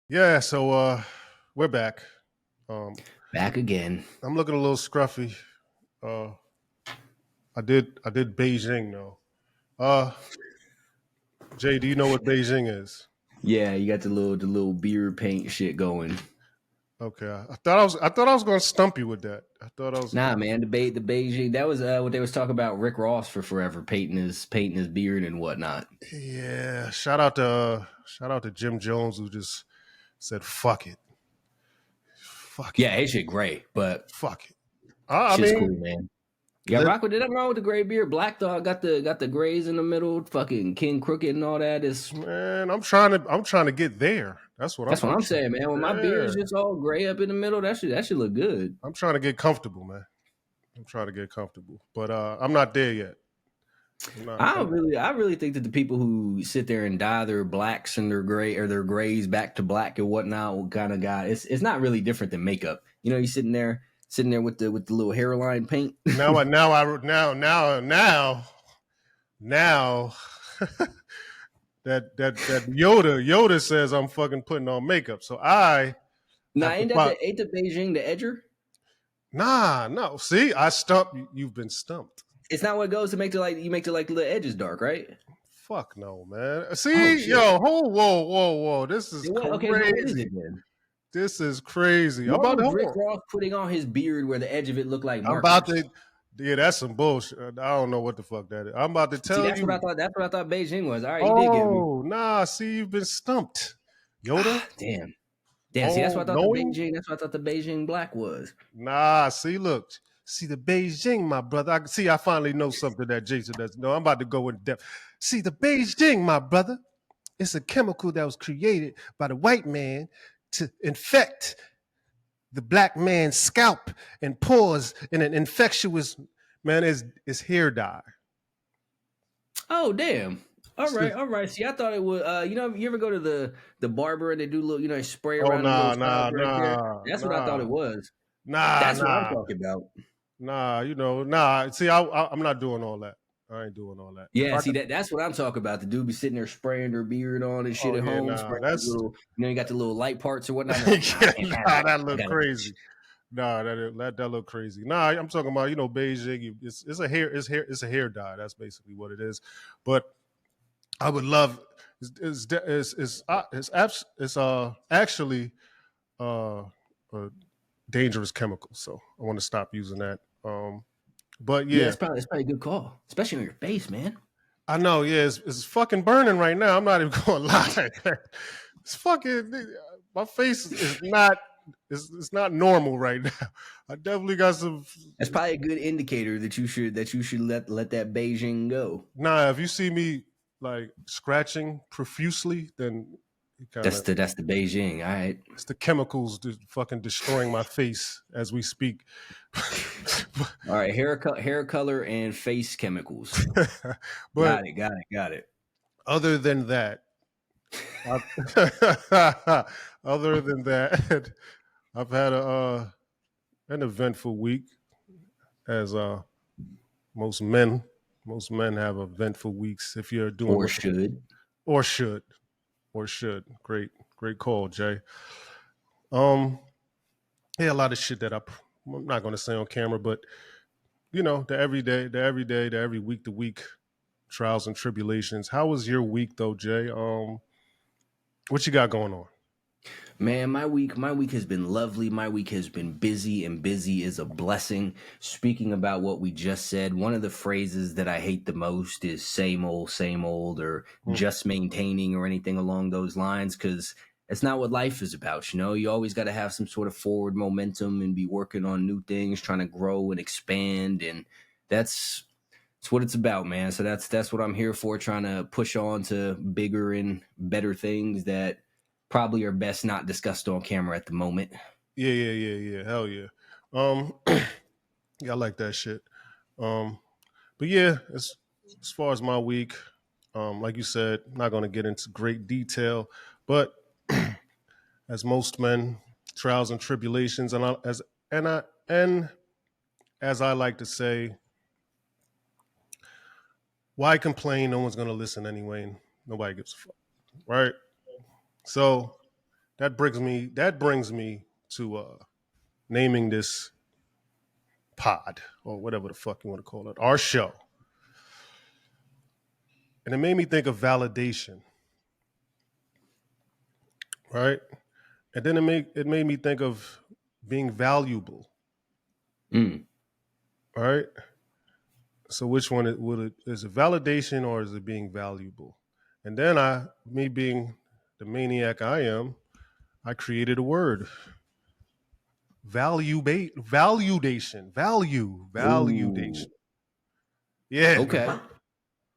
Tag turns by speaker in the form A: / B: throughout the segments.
A: Yeah, so we're back. Um,
B: Back again.
A: I'm looking a little scruffy. Uh, I did Beijing though. Uh, Jay, do you know what Beijing is?
B: Yeah, you got the little beard paint shit going.
A: Okay, I thought I was going to stump you with that. I thought I was.
B: Nah, man, the Beijing that was what they was talking about Rick Ross for forever painting his beard and whatnot.
A: Yeah, shout out to Jim Jones who just said fuck it, fuck it,
B: Yeah, his shit gray, but
A: fuck it. I
B: shit's
A: mean,
B: cool, man. Yeah,
A: lit,
B: rock with it. Nothing wrong with the gray beard. Black Dog got the grays in the middle. Fucking King Crooked and all that is.
A: man, I'm trying to get there. That's what I'm.
B: That's what I'm saying, man. When my beard
A: Yeah,
B: is just all gray up in the middle, that should look good.
A: I'm trying to get comfortable, man. I'm trying to get comfortable, but I'm not there yet. I'm not.
B: I really think that the people who sit there and dye their blacks and their gray or their grays back to black and whatnot kind of guy. It's not really different than makeup. You know, you sitting there with the little hairline paint.
A: Now I now I now that Yoda says I'm fucking putting on makeup, so I
B: Nah,
A: have to
B: ain't that
A: pop.
B: the Beijing the edger?
A: Nah, no. See, I stumped you. You've been stumped.
B: It's not what it goes to make the little edges dark, right?
A: Fuck no, man.
B: Oh
A: See,
B: shit.
A: yo, whoa. This is
B: Okay, so what is
A: crazy.
B: it then?
A: This is crazy. I'm
B: What
A: about to
B: was
A: hold
B: Rick
A: on.
B: Ross putting on his beard where the edge of it looked like
A: I'm about
B: markers?
A: to. Yeah, that's some bullshit. I don't know what the fuck that is. I'm about to
B: See,
A: tell
B: that's what I
A: you.
B: thought. That's what I thought Beijing was. All right, you did get me.
A: Oh, nah. See, you've been stumped, Yoda.
B: Damn. Damn, see,
A: Oh, knowing?
B: That's what I thought the Beijing black was.
A: Nah, see, look. See, the Beijing, my brother. I finally know something that Jason doesn't know. I'm about to go in depth. See, the Beijing, my brother, it's a chemical that was created by the white man to infect the black man's scalp and pores in an infectious, man, is hair dye.
B: Oh, damn. All
A: See,
B: right, all right. See, I thought it was. You ever go to the barber and they do little, they spray
A: oh,
B: around the little
A: nah,
B: styles
A: nah,
B: right there.
A: nah,
B: That's what I thought
A: nah,
B: it was.
A: nah,
B: That's what I'm
A: nah.
B: talking about.
A: Nah, nah. See, I'm not doing all that. I ain't doing all that. If
B: Yeah,
A: I
B: see
A: could,
B: that's what I'm talking about. The dude be sitting there spraying their beard on and shit
A: oh
B: at
A: yeah,
B: home,
A: nah,
B: spraying his
A: that's
B: little, you got the little light parts or whatnot. They're like, nah, I
A: yeah,
B: can't have
A: nah,
B: that.
A: that
B: I
A: look
B: gotta.
A: crazy. Nah, that look crazy. Nah, I'm talking about Beijing. It's a hair dye. That's basically what it is. But I would love it's actually uh, a dangerous chemical. So I want to stop using that. But
B: Yeah,
A: yeah,
B: it's probably a good call, especially on your face, man.
A: I know. Yeah, it's fucking burning right now. I'm not even going to lie. It's fucking. My face is not. It's not normal right now. I definitely got some.
B: That's probably a good indicator that you should let that Beijing go.
A: Nah, if you see me like scratching profusely, then you kind
B: That's
A: of.
B: the Beijing. All right.
A: It's the chemicals fucking destroying my face as we speak.
B: All right, hair color, and face chemicals.
A: But
B: Got it. Got it. Got it.
A: other than that, other than that, I've had an eventful week, as most men most men have eventful weeks. If you're doing
B: Or
A: what
B: should.
A: or should great call, Jay. Um, yeah, a lot of shit that I'm not going to say on camera, but the every week to week trials and tribulations. How was your week though, Jay? What you got going on?
B: Man, my week has been lovely. My week has been busy, and busy is a blessing. Speaking about what we just said, one of the phrases that I hate the most is same old, or
A: Hmm.
B: just maintaining, or anything along those lines, because it's not what life is about. You always got to have some sort of forward momentum and be working on new things, trying to grow and expand, and that's that's what it's about, man. So that's what I'm here for, trying to push on to bigger and better things that probably are best not discussed on camera at the moment.
A: Yeah. Hell yeah. Yeah, I like that shit. Um, but yeah, as far as my week, like you said, not going to get into great detail, but as most men, trials and tribulations, and as I like to say, why complain? No one's going to listen anyway, and nobody gives a fuck, right? So that brings me to naming this pod or whatever the fuck you want to call it, our show. And it made me think of validation, right? And then it made me think of being valuable, right? So which one is it validation or is it being valuable? And then me being the maniac I am, I created a word. Valuedation. Valuedation.
B: Ooh.
A: Yeah,
B: Okay.
A: man.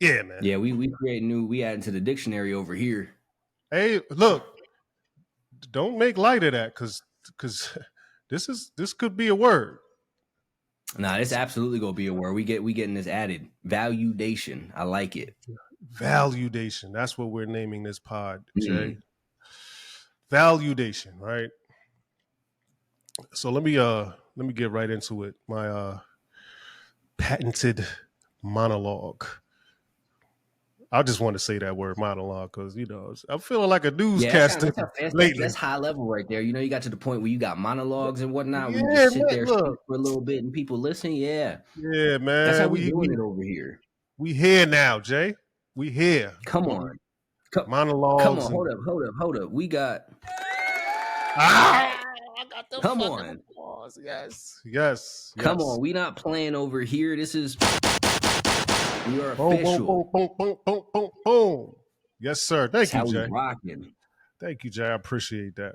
A: Yeah, man.
B: Yeah, we add into the dictionary over here.
A: Hey, look, don't make light of that because this could be a word.
B: Nah, it's absolutely gonna be a word. We getting this added. Valuedation. I like it.
A: Valuedation. That's what we're naming this pod, Jay.
B: Mm.
A: Valuedation, right? So let me get right into it. My patented monologue. I just want to say that word monologue because I'm feeling like a
B: Yeah,
A: newscaster lately.
B: that's high level right there. You got to the point where you got monologues and whatnot, where you
A: Yeah,
B: just sit
A: man.
B: there, speak
A: Look,
B: for a little bit, and people listen. Yeah,
A: yeah,
B: that's how
A: man.
B: we
A: We
B: doing
A: we
B: it over here.
A: we here now, Jay. We here.
B: Come on, come
A: Monologues
B: on,
A: and
B: hold up. We got.
A: I got the
B: Come
A: fucking
B: on,
A: applause. Yes.
B: come on. We not playing over here. We are
A: Boom, boom,
B: official.
A: boom, boom, boom, boom, boom, boom. Yes, sir.
B: That's
A: Thank you,
B: how we
A: Jay.
B: rocking.
A: Thank you, Jay. I appreciate that.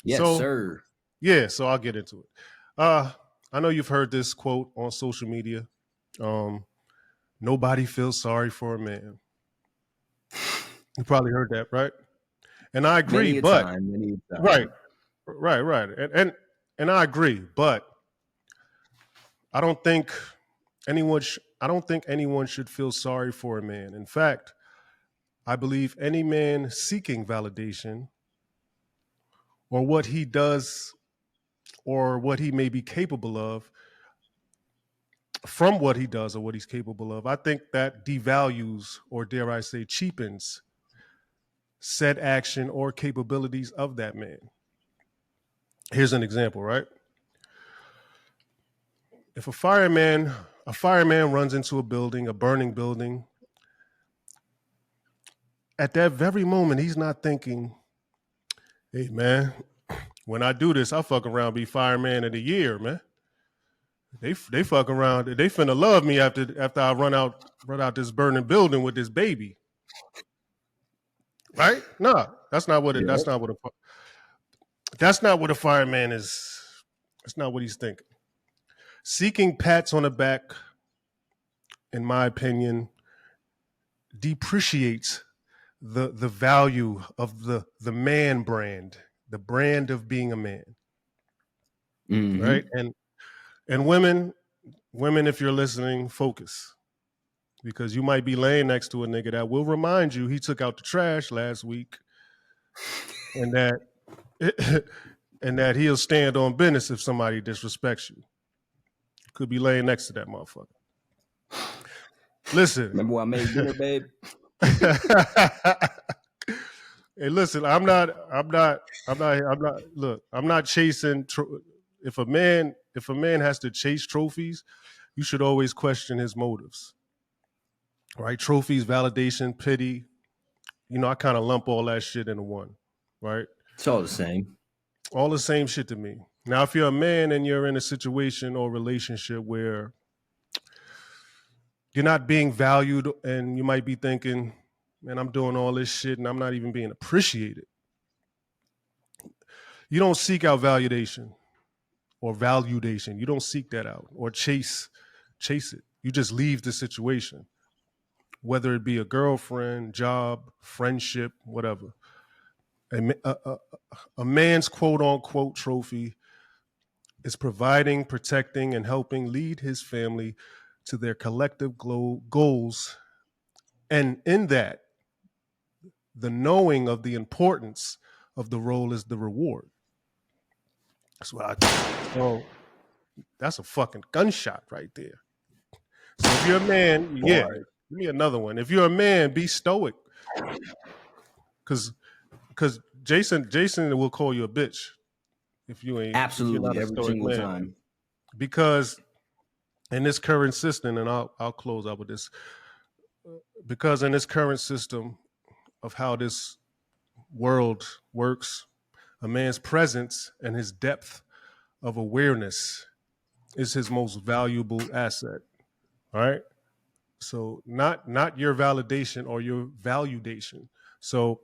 B: Yes,
A: So,
B: sir.
A: yeah, so I'll get into it. I know you've heard this quote on social media. Nobody feels sorry for a man. You probably heard that, right? And I agree,
B: Many a
A: but
B: time, many a
A: right,
B: time.
A: right. And I agree, but I don't think I don't think anyone should feel sorry for a man. In fact, I believe any man seeking validation or what he does or what he may be capable of from what he does or what he's capable of, I think that devalues or dare I say cheapens said action or capabilities of that man. Here's an example, right? If a fireman runs into a building, a burning building, at that very moment, he's not thinking, hey man, when I do this, I'll fuck around be fireman of the year, man. They fuck around. They finna love me after I run out this burning building with this baby. Right? No, that's not what it.
B: Yeah.
A: That's not what a fireman is. That's not what he's thinking. Seeking pats on the back, in my opinion, depreciates the value of the man brand, the brand of being a man. Right?
B: Mm-hmm.
A: And women, if you're listening, focus. Because you might be laying next to a nigga that will remind you he took out the trash last week and that and that he'll stand on business if somebody disrespects you. Could be laying next to that motherfucker. Listen.
B: Remember when I made dinner, babe?
A: Hey, listen, look, I'm not chasing if a man has to chase trophies, you should always question his motives. Right? Trophies, validation, pity. I kind of lump all that shit into one, right?
B: It's all the same.
A: All the same shit to me. Now, if you're a man and you're in a situation or relationship where you're not being valued and you might be thinking, man, I'm doing all this shit and I'm not even being appreciated. You don't seek out validation or valuation. You don't seek that out or chase it. You just leave the situation, whether it be a girlfriend, job, friendship, whatever. A man's quote unquote trophy is providing, protecting, and helping lead his family to their collective goals. And in that, the knowing of the importance of the role is the reward. That's what I think. So that's a fucking gunshot right there. So if you're a man, yeah,
B: Boy.
A: give me another one. If you're a man, be stoic. Because Jason will call you a bitch if you're not
B: Absolutely,
A: a
B: every
A: stoic
B: single
A: man,
B: time.
A: because in this current system, and I'll close out with this, because in this current system of how this world works, a man's presence and his depth of awareness is his most valuable asset. All right. So not your validation or your valuedation. So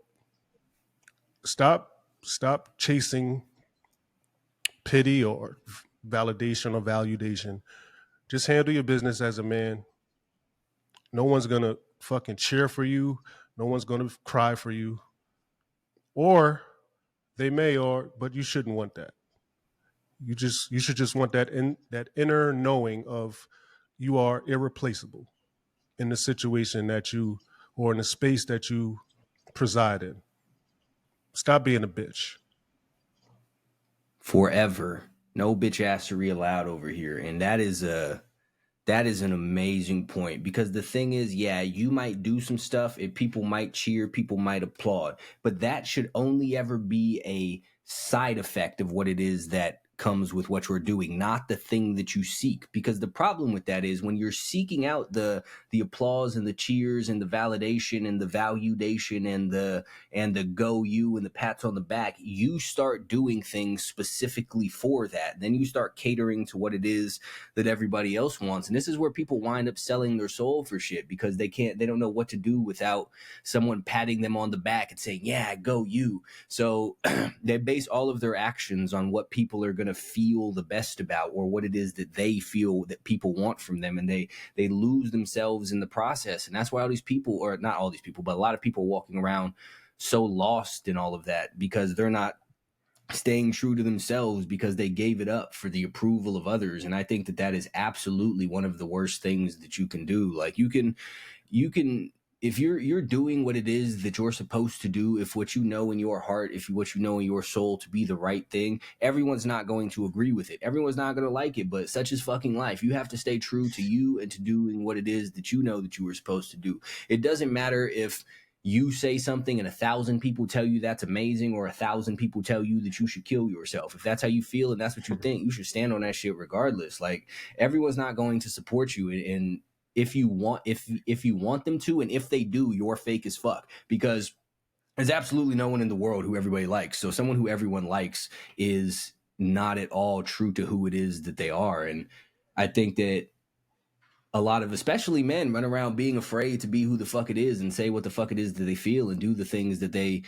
A: stop chasing pity or validation or valuation. Just handle your business as a man. No one's gonna fucking cheer for you. No one's gonna cry for you. Or they may, but you shouldn't want that. You should just want that inner knowing of you are irreplaceable in the situation that you, or in the space that you preside in. Stop being a bitch.
B: Forever. No bitch assery allowed over here. And that is an amazing point, because the thing is, yeah, you might do some stuff and people might cheer, people might applaud, but that should only ever be a side effect of what it is that comes with what you're doing, not the thing that you seek. Because the problem with that is when you're seeking out the applause and the cheers and the validation and the valuation and the go you and the pats on the back, you start doing things specifically for that. Then you start catering to what it is that everybody else wants. And this is where people wind up selling their soul for shit, because they don't know what to do without someone patting them on the back and saying, yeah, go you. So they base all of their actions on what people are going to feel the best about, or what it is that they feel that people want from them. And they lose themselves in the process. And that's why all these people, or not all these people, but a lot of people, are walking around so lost in all of that, because they're not staying true to themselves, because they gave it up for the approval of others. And I think that that is absolutely one of the worst things that you can do. Like you can if you're doing what it is that you're supposed to do, if what you know in your heart, if what you know in your soul to be the right thing, everyone's not going to agree with it, everyone's not going to like it, but such is fucking life. You have to stay true to you and to doing what it is that you know that you were supposed to do. It doesn't matter if you say something and 1,000 people tell you that's amazing, or 1,000 people tell you that you should kill yourself. If that's how you feel and that's what you think, you should stand on that shit regardless. Like, everyone's not going to support you, and if you want them to, and if they do, you're fake as fuck, because there's absolutely no one in the world who everybody likes. So someone who everyone likes is not at all true to who it is that they are. And I think that a lot of, especially men, run around being afraid to be who the fuck it is and say what the fuck it is that they feel and do the things that they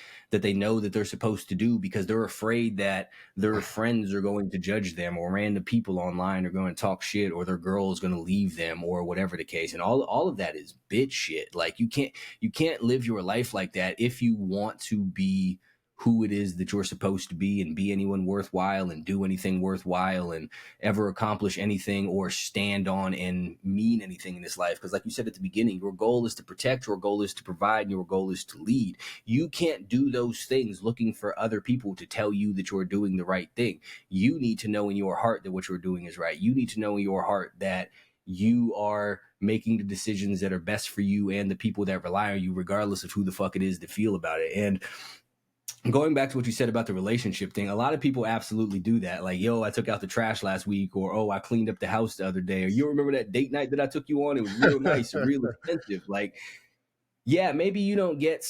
B: know that they're supposed to do, because they're afraid that their friends are going to judge them, or random people online are going to talk shit, or their girl is going to leave them, or whatever the case. And all of that is bitch shit. Like, you can't live your life like that if you want to be who it is that you're supposed to be, and be anyone worthwhile, and do anything worthwhile, and ever accomplish anything, or stand on and mean anything in this life. Because like you said at the beginning, your goal is to protect, your goal is to provide, and your goal is to lead. You can't do those things looking for other people to tell you that you're doing the right thing. You need to know in your heart that what you're doing is right. You need to know in your heart that you are making the decisions that are best for you and the people that rely on you, regardless of who the fuck it is that feel about it. And going back to what you said about the relationship thing, a lot of people absolutely do that. Like, yo, I took out the trash last week, or, oh, I cleaned up the house the other day, or, you remember that date night that I took you on? It was real nice and real expensive. Like, yeah, maybe you don't get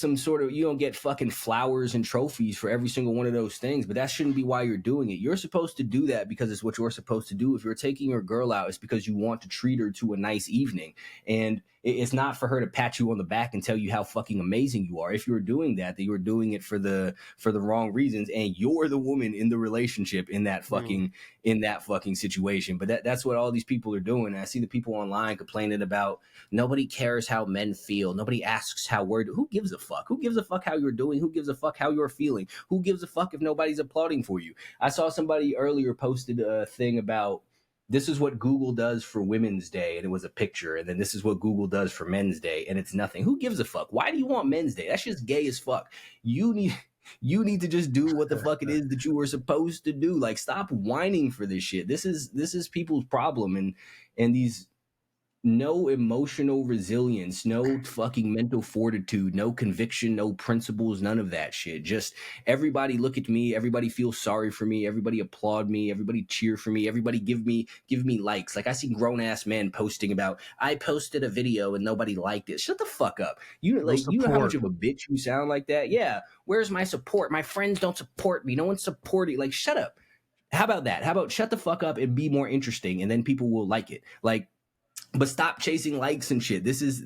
B: fucking flowers and trophies for every single one of those things, but that shouldn't be why you're doing it. You're supposed to do that because it's what you're supposed to do. If you're taking your girl out, it's because you want to treat her to a nice evening. And it's not for her to pat you on the back and tell you how fucking amazing you are. If you're doing that, you're doing it for the wrong reasons, and you're the woman in the relationship in that fucking situation. But that's what all these people are doing. And I see the people online complaining about nobody cares how men feel. Nobody asks how we're doing. Who gives a fuck? Who gives a fuck how you're doing? Who gives a fuck how you're feeling? Who gives a fuck if nobody's applauding for you? I saw somebody earlier posted a thing about, this is what Google does for Women's Day, and it was a picture, and then this is what Google does for Men's Day, and it's nothing. Who gives a fuck? Why do you want Men's Day? That's just gay as fuck. You need to just do what the fuck it is that you were supposed to do. Like, stop whining for this shit. This is people's problem, and these no emotional resilience, no fucking mental fortitude, no conviction, no principles, none of that shit. Just everybody look at me, everybody feel sorry for me, everybody applaud me, everybody cheer for me, everybody give me likes. Like I see grown ass men posting about I posted a video and nobody liked it. Shut the fuck up.
A: No
B: You know how much
A: support.
B: of a bitch you sound like that? Yeah. Where's my support? My friends don't support me. No one's supporting. Like shut up. How about that? How about shut the fuck up and be more interesting and then people will like it. Like but stop chasing likes and shit. This is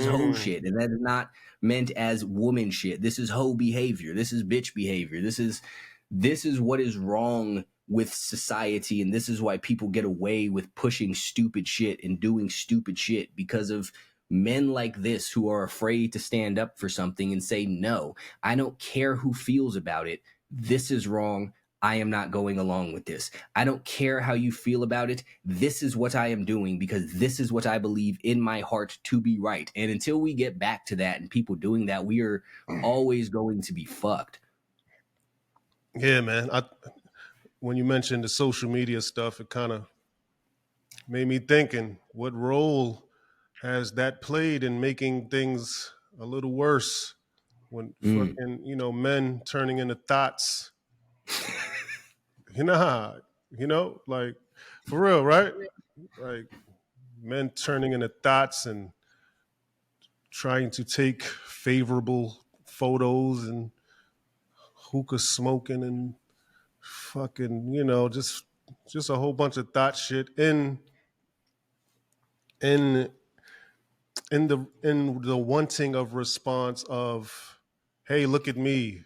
B: hoe shit, and that is not meant as woman shit. This is hoe behavior. This is bitch behavior. This is what is wrong with society, and this is why people get away with pushing stupid shit and doing stupid shit because of men like this who are afraid to stand up for something and say no. I don't care who feels about it. This is wrong. I am not going along with this. I don't care how you feel about it. This is what I am doing because this is what I believe in my heart to be right. And until we get back to that and people doing that, we are always going to be fucked.
A: Yeah, man. When you mentioned the social media stuff, it kind of made me thinking, what role has that played in making things a little worse? When fucking, men turning into thoughts, like for real, right? Like men turning into thoughts and trying to take favorable photos and hookah smoking and fucking, just a whole bunch of thought shit in in the wanting of response of, hey, look at me.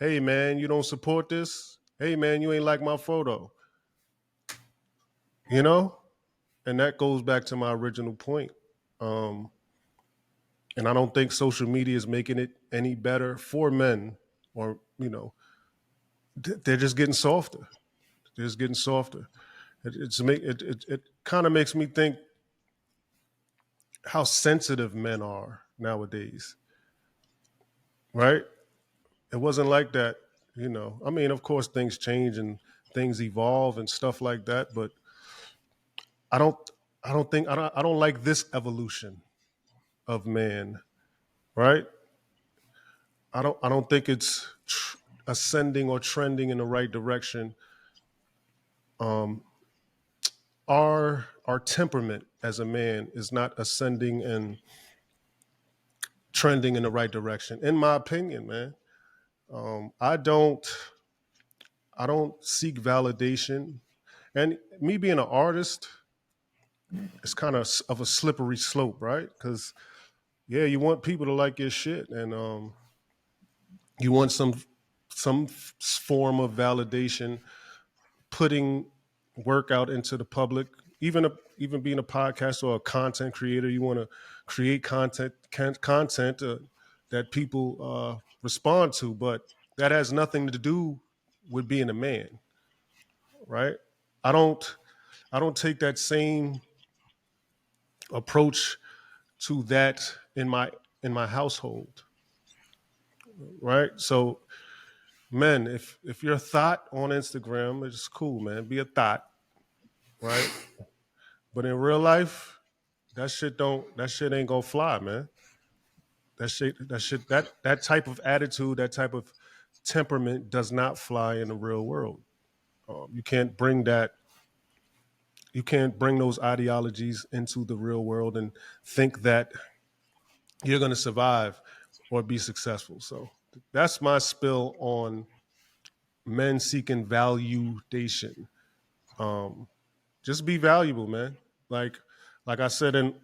A: Hey man, you don't support this? Hey man, you ain't like my photo. You know? And that goes back to my original point. Um, and I don't think social media is making it any better for men, or they're just getting softer. They're just getting softer. It kind of makes me think how sensitive men are nowadays, right? It wasn't like that, I mean, of course, things change and things evolve and stuff like that, but I don't, I don't like this evolution of man, right? I don't think it's ascending or trending in the right direction. Um, our temperament as a man is not ascending and trending in the right direction, in my opinion, man. I don't seek validation, and me being an artist, it's kind of a slippery slope, right? Because yeah, you want people to like your shit, and you want some form of validation, putting work out into the public. Even being a podcast or a content creator, you want to create content that people respond to, but that has nothing to do with being a man, right? I don't I don't take that same approach to that in my household, right? So, men, if you're a thought on Instagram, it's cool, man. Be a thought, right? But in real life, that shit ain't gonna fly, man. That type of attitude, that type of temperament does not fly in the real world. You can't bring that. You can't bring those ideologies into the real world and think that you're going to survive or be successful. So that's my spill on men seeking validation. Um, just be valuable, man. Like like I said in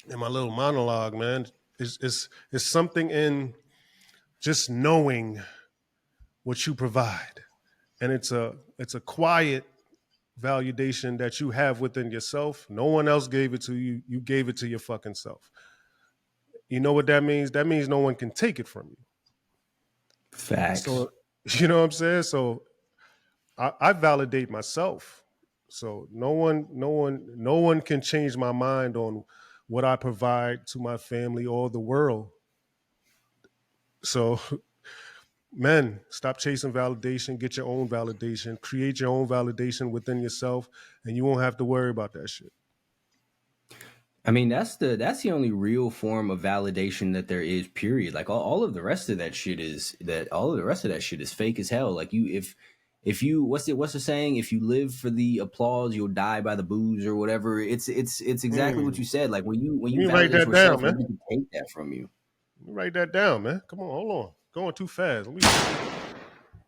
A: my little monologue, man, is something in just knowing what you provide, and it's a quiet validation that you have within yourself. No one else gave it to you. You gave it to your fucking self. You know what that means? That means no one can take it from you.
B: Facts.
A: So you know what I'm saying? So I validate myself. So no one can change my mind on what I provide to my family or the world. So men, stop chasing validation, get your own validation, create your own validation within yourself, and you won't have to worry about that shit.
B: I mean, that's the only real form of validation that there is, period. Like all of the rest of that shit is fake as hell. Like if you what's the saying? If you live for the applause, you'll die by the booze or whatever. It's exactly what
A: Mm.
B: you said. Like when
A: Let
B: you
A: me write
B: validate
A: that down,
B: yourself,
A: man.
B: nobody can take that from you.
A: Let me write that down, man. Come on, hold on. Going too fast.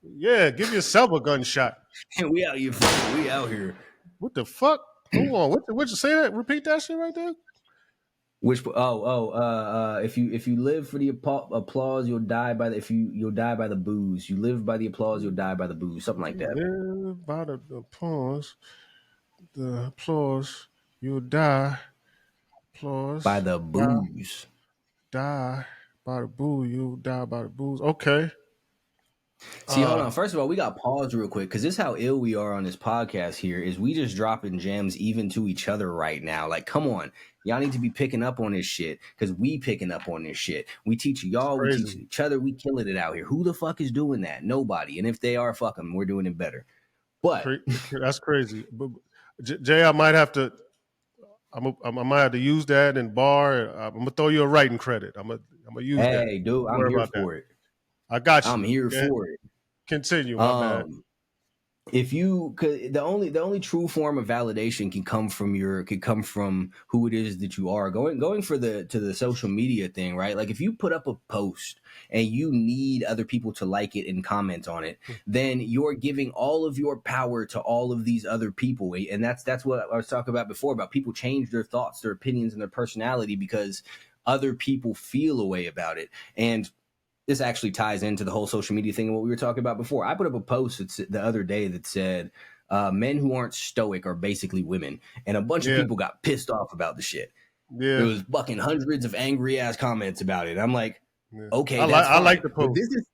A: Yeah, give yourself a gunshot.
B: And we out here fucking, we out here.
A: What the fuck? Hold on. What you say that? Repeat that shit right there.
B: If you live for the applause, you'll die by the you'll die by the booze. You live by the applause, you'll die by the booze. Something like
A: You
B: that.
A: live by the applause. The applause. You'll die.
B: By
A: Applause.
B: the
A: Die.
B: booze.
A: Die by the boo. You'll die by the booze. Okay.
B: See, hold
A: Uh.
B: on. First of all, we got pause real quick because this is how ill we are on this podcast here. Is we just dropping gems even to each other right now. Like, come on, y'all need to be picking up on this shit because we picking up on this shit. We teach y'all, we
A: Crazy.
B: teach each other, we killing it out here. Who the fuck is doing that? Nobody. And if they are, fuck them. We're doing it better. But
A: That's crazy. But Jay, I might have to. I might have to use that in bar. I'm gonna throw you a writing credit. I'm gonna use that.
B: hey, dude,
A: Don't
B: I'm
A: worry
B: here
A: about that.
B: for it.
A: I got
B: I'm
A: you.
B: here
A: Okay?
B: for it.
A: Continue. My bad.
B: Um, if you could, the only true form of validation can come from who it is that you are. Going for the social media thing, right? Like if you put up a post and you need other people to like it and comment on it, then you're giving all of your power to all of these other people. And that's what I was talking about before, about people change their thoughts, their opinions, and their personality because other people feel a way about it. And this actually ties into the whole social media thing and what we were talking about before. I put up a post the other day that said, men who aren't stoic are basically women. And a bunch of
A: Yeah.
B: people got pissed off about the shit. There
A: Yeah.
B: was fucking hundreds of angry ass comments about it. I'm like,
A: Yeah.
B: okay, that's
A: I like
B: fine.
A: the
B: But
A: post.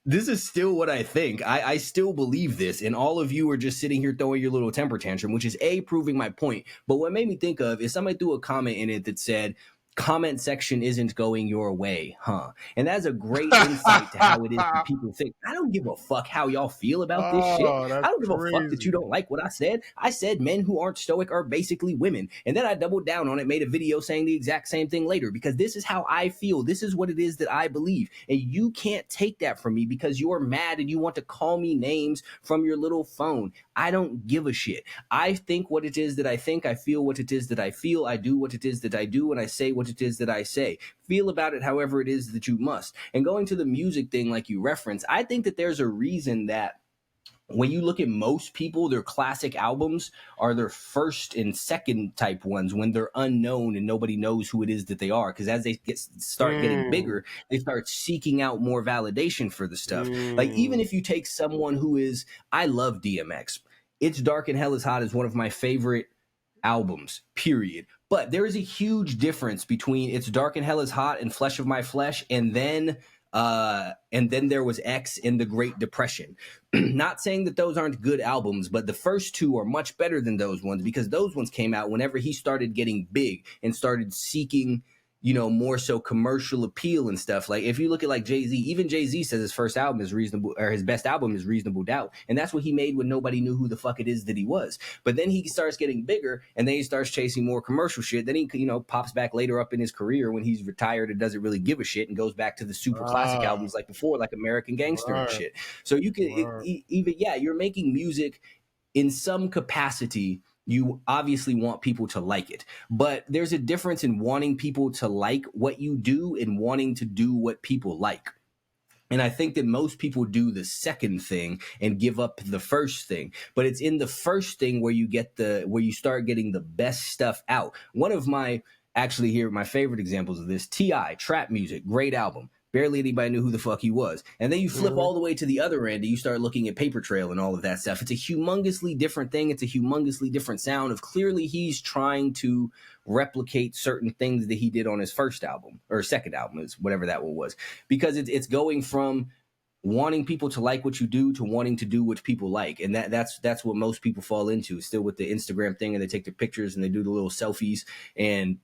B: this is still what I think. I still believe this. And all of you are just sitting here throwing your little temper tantrum, which is proving my point. But what made me think of is somebody threw a comment in it that said, comment section isn't going your way, huh? And that's a great insight to how it is that people think. I don't give a fuck how y'all feel about this shit.
A: Oh,
B: I
A: that's
B: don't give a fuck that you
A: crazy.
B: don't like what I said. I said men who aren't stoic are basically women. And then I doubled down on it, made a video saying the exact same thing later, because this is how I feel. This is what it is that I believe. And you can't take that from me because you're mad and you want to call me names from your little phone. I don't give a shit. I think what it is that I think, I feel what it is that I feel, I do what it is that I do, and I say what it is that I say. Feel about it however it is that you must. And going to the music thing like you referenced, I think that there's a reason that when you look at most people, their classic albums are their first and second type ones when they're unknown and nobody knows who it is that they are. Because as they start getting
A: Mm,
B: bigger, they start seeking out more validation for the stuff. Like even
A: mm,
B: if you take someone who is, I love DMX. It's Dark and Hell is Hot is one of my favorite albums, period. But there is a huge difference between It's Dark and Hell is Hot and Flesh of My Flesh, and then there was X in the Great Depression. Not saying that those aren't good albums, but the first two are much better than those ones because those ones came out whenever he started getting big and started seeking, more so commercial appeal and stuff. Like if you look at like Jay-Z, even Jay-Z says his first album is Reasonable, or his best album is Reasonable Doubt. And that's what he made when nobody knew who the fuck it is that he was. But then he starts getting bigger and then he starts chasing more commercial shit. Then he, pops back later up in his career when he's retired and doesn't really give a shit and goes back to the super classic
A: ah,
B: albums like before, like American Gangster and
A: right,
B: shit. So you can
A: right.
B: even, yeah, you're making music in some capacity. You obviously want people to like it, but there's a difference in wanting people to like what you do and wanting to do what people like. And I think that most people do the second thing and give up the first thing. But it's in the first thing where where you start getting the best stuff out. One of my, actually here, my favorite examples of this, T.I., Trap Music, great album. Barely anybody knew who the fuck he was. And then you flip
A: Mhm.
B: all the way to the other end and you start looking at Paper Trail and all of that stuff. It's a humongously different thing. It's a humongously different sound of clearly he's trying to replicate certain things that he did on his first album or second album, is whatever that one was, because it's going from wanting people to like what you do to wanting to do what people like, and that's what most people fall into, still with the Instagram thing, and they take their pictures and they do the little selfies, and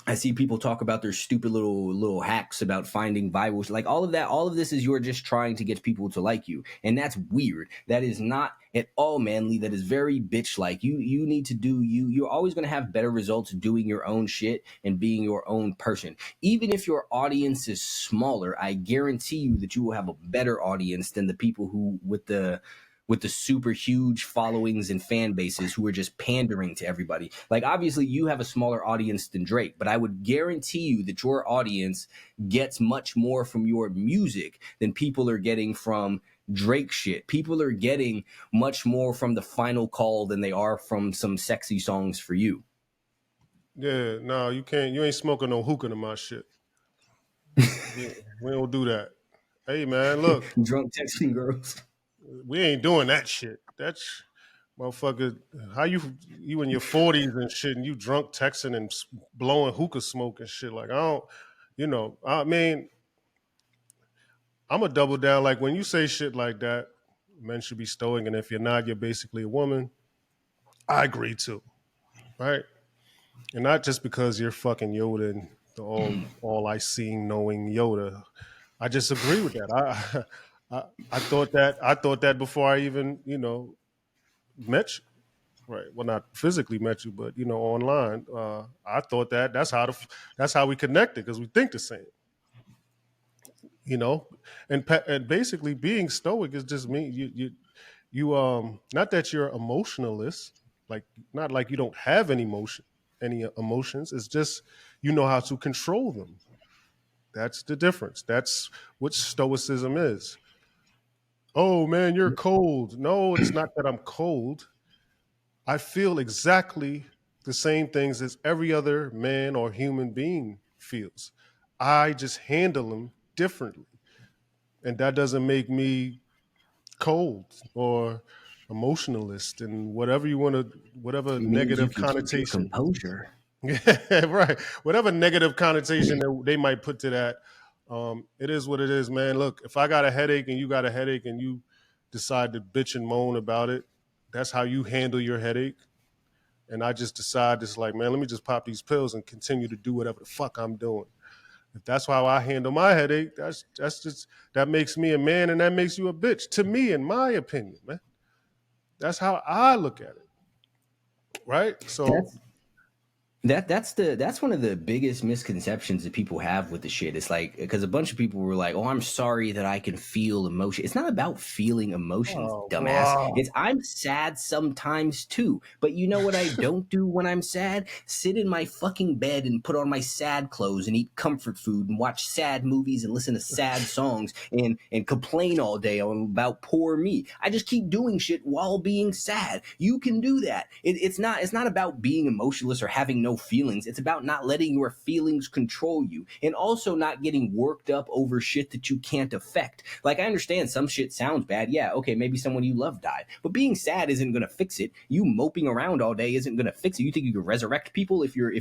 B: I see people talk about their stupid little hacks about finding Bibles. Like all of that, all of this is you're just trying to get people to like you. And that's weird. That is not at all manly. That is very bitch like. You need to do you. You're always gonna have better results doing your own shit and being your own person. Even if your audience is smaller, I guarantee you that you will have a better audience than the people who with the super huge followings and fan bases who are just pandering to everybody. Like, obviously, you have a smaller audience than Drake, but I would guarantee you that your audience gets much more from your music than people are getting from Drake shit. People are getting much more from the Final Call than they are from some sexy songs for you.
A: Yeah, no, you can't. You ain't smoking no hookah to my shit. We don't do that. Hey, man, look,
B: Drunk texting girls.
A: we ain't doing that shit. That's motherfucker. How you in your 40s and shit, and you drunk texting and blowing hookah smoke and shit? Like I don't, I mean, I'm a double down. Like when you say shit like that, men should be stoic, and if you're not, you're basically a woman. I agree too, right? And not just because you're fucking Yoda and the all I seeing knowing Yoda. I just agree with that. I thought that before I even met you. Right. Well, not physically met you, but online. I thought that's how we connected because we think the same. You know, and basically being stoic is just me. You not that you're emotionalist, like not like you don't have any emotions. It's just you know how to control them. That's the difference. That's what stoicism is. Oh man, you're cold. No, it's not that I'm cold. I feel exactly the same things as every other man or human being feels. I just handle them differently. And that doesn't make me cold or emotionalist and whatever you want to, whatever
B: It means you
A: negative
B: can keep your
A: connotation.
B: composure.
A: Yeah, right. Whatever negative connotation that they might put to that, it is what it is, man. Look, if I got a headache and you got a headache and you decide to bitch and moan about it, that's how you handle your headache. And I just decide, it's like, man, let me just pop these pills and continue to do whatever the fuck I'm doing. If that's how I handle my headache, that's just that makes me a man and that makes you a bitch. To me, in my opinion, man. That's how I look at it. Right? So
B: That's that's one of the biggest misconceptions that people have with the shit. It's like because a bunch of people were like, "Oh, I'm sorry that I can feel emotion." It's not about feeling emotions,
A: oh
B: dumbass.
A: wow.
B: It's I'm sad sometimes too. But you know what I don't do when I'm sad? Sit in my fucking bed and put on my sad clothes and eat comfort food and watch sad movies and listen to sad songs and complain all day about poor me. I just keep doing shit while being sad. You can do that. It's not about being emotionless or having no feelings. It's about not letting your feelings control you and also not getting worked up over shit that you can't affect. Like, I understand some shit sounds bad. Yeah, okay, maybe someone you love died. But being sad isn't going to fix it. You moping around all day isn't going to fix it. You think you can resurrect people if you're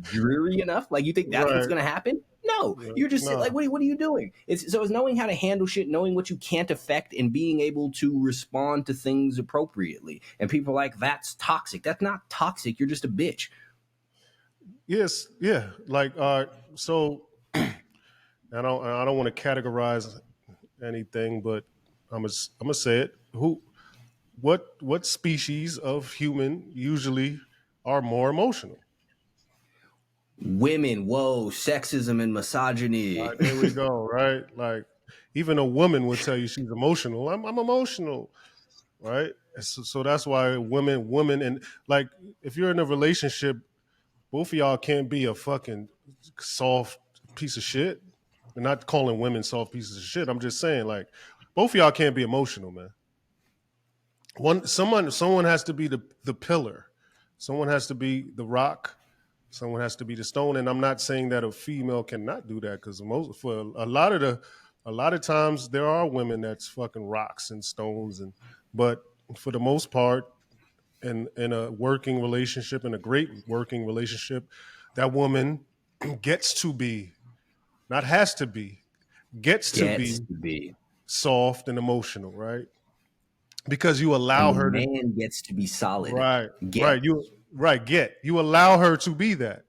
B: dreary enough? Like, you think that's what's
A: Right.
B: going to happen? No, you're just like,
A: No.
B: what are you doing? It's knowing how to handle shit, knowing what you can't affect, and being able to respond to things appropriately. And people are like, that's toxic. That's not toxic. You're just a bitch.
A: Yes, yeah. Like so I don't want to categorize anything, but I'm gonna say it. What species of human usually are more emotional?
B: Women, whoa, sexism and
A: All
B: misogyny.
A: right, there we go. Right, like even a woman would tell you she's emotional. I'm emotional, right? So that's why women, and like if you're in a relationship, both of y'all can't be a fucking soft piece of shit. I'm not calling women soft pieces of shit. I'm just saying, like, both of y'all can't be emotional, man. Someone has to be the pillar. Someone has to be the rock. Someone has to be the stone. And I'm not saying that a female cannot do that because most for a lot of times there are women that's fucking rocks and stones but for the most part in a working relationship, in a great working relationship, that woman gets to be, not has to be, gets to
B: Gets
A: be
B: to be.
A: soft and emotional, right? Because you
B: And
A: allow
B: the
A: her to.
B: man gets to be solid.
A: Right,
B: Get.
A: right. You allow her to be that.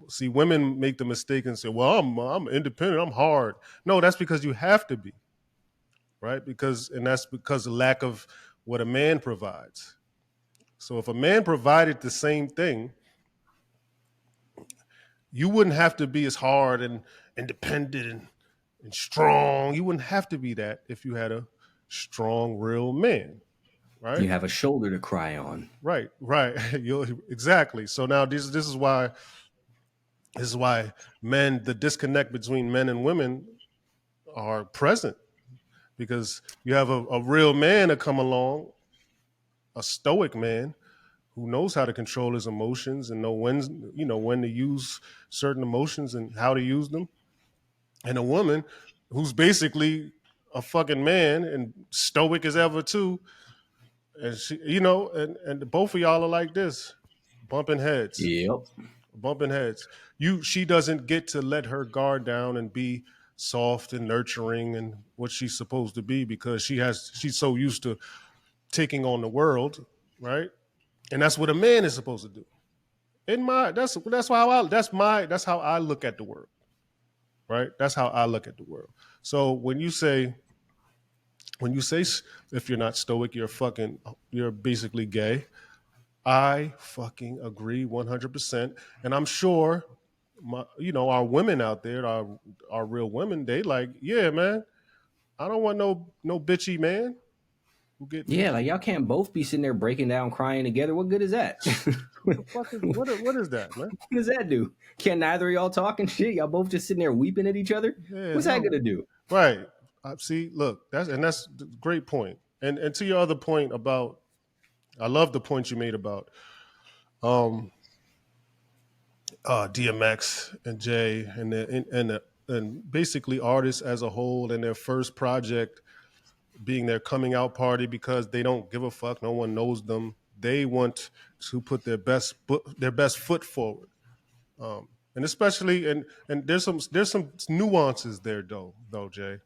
A: See, women make the mistake and say, "Well, I'm independent. I'm hard." No, that's because you have to be, right? That's because of lack of what a man provides. So if a man provided the same thing, you wouldn't have to be as hard and independent and strong. You wouldn't have to be that if you had a strong, real man, right?
B: You have a shoulder to cry on.
A: Right, right. Exactly. So now this is why men, the disconnect between men and women are present, because you have a real man to come along, a stoic man who knows how to control his emotions and when to use certain emotions and how to use them, and a woman who's basically a fucking man and stoic as ever too, and and both of y'all are like this, bumping heads,
B: Yep.
A: bumping heads. She doesn't get to let her guard down and be soft and nurturing and what she's supposed to be, because she's so used to taking on the world, right? And that's what a man is supposed to do. That's how I look at the world, right? That's how I look at the world. So when you say if you're not stoic, you're basically gay. I fucking agree 100%, and I'm sure our women out there, our real women, they like, yeah, man, I don't want no bitchy man who
B: Yeah, like y'all can't both be sitting there breaking down, crying together. What good is that?
A: what the fuck is what is that, man?
B: What does that do? Can't neither of y'all talking shit? Y'all both just sitting there weeping at each other?
A: Yeah,
B: What's that
A: no,
B: gonna do?
A: right. See, look, that's a great point. And to your other point about, I love the point you made about um DMX and Jay and basically artists as a whole, and their first project being their coming out party, because they don't give a fuck. No one knows them. They want to put their best foot forward. And especially and there's some nuances there though, Jay,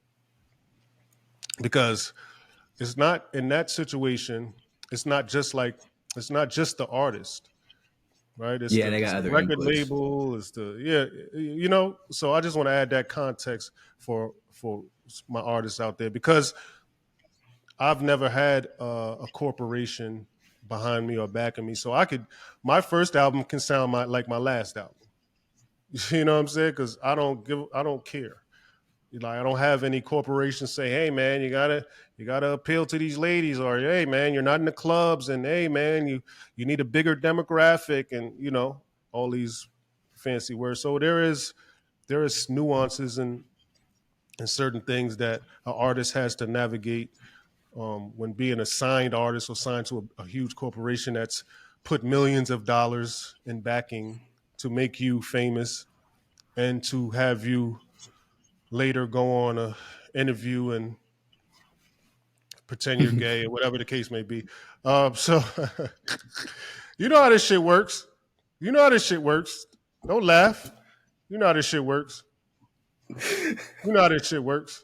A: because it's not in that situation. It's not just like it's not just the artist, right? It's
B: Yeah,
A: the
B: they
A: it's
B: got
A: the
B: other
A: record
B: inputs.
A: label. It's the yeah. So I just want to add that context for my artists out there, because I've never had a corporation behind me or backing me, so my first album can sound like my last album. You know what I'm saying? Because I don't care. Like, I don't have any corporations say, "Hey man, you gotta appeal to these ladies," or "Hey man, you're not in the clubs," and "Hey man, you need a bigger demographic," and all these fancy words. So there is nuances and certain things that an artist has to navigate when being a signed artist or signed to a huge corporation that's put millions of dollars in backing to make you famous and to have you later go on a interview and pretend you're gay or whatever the case may be. So you know how this shit works. You know how this shit works. Don't laugh. You know how this shit works. You know how this shit works.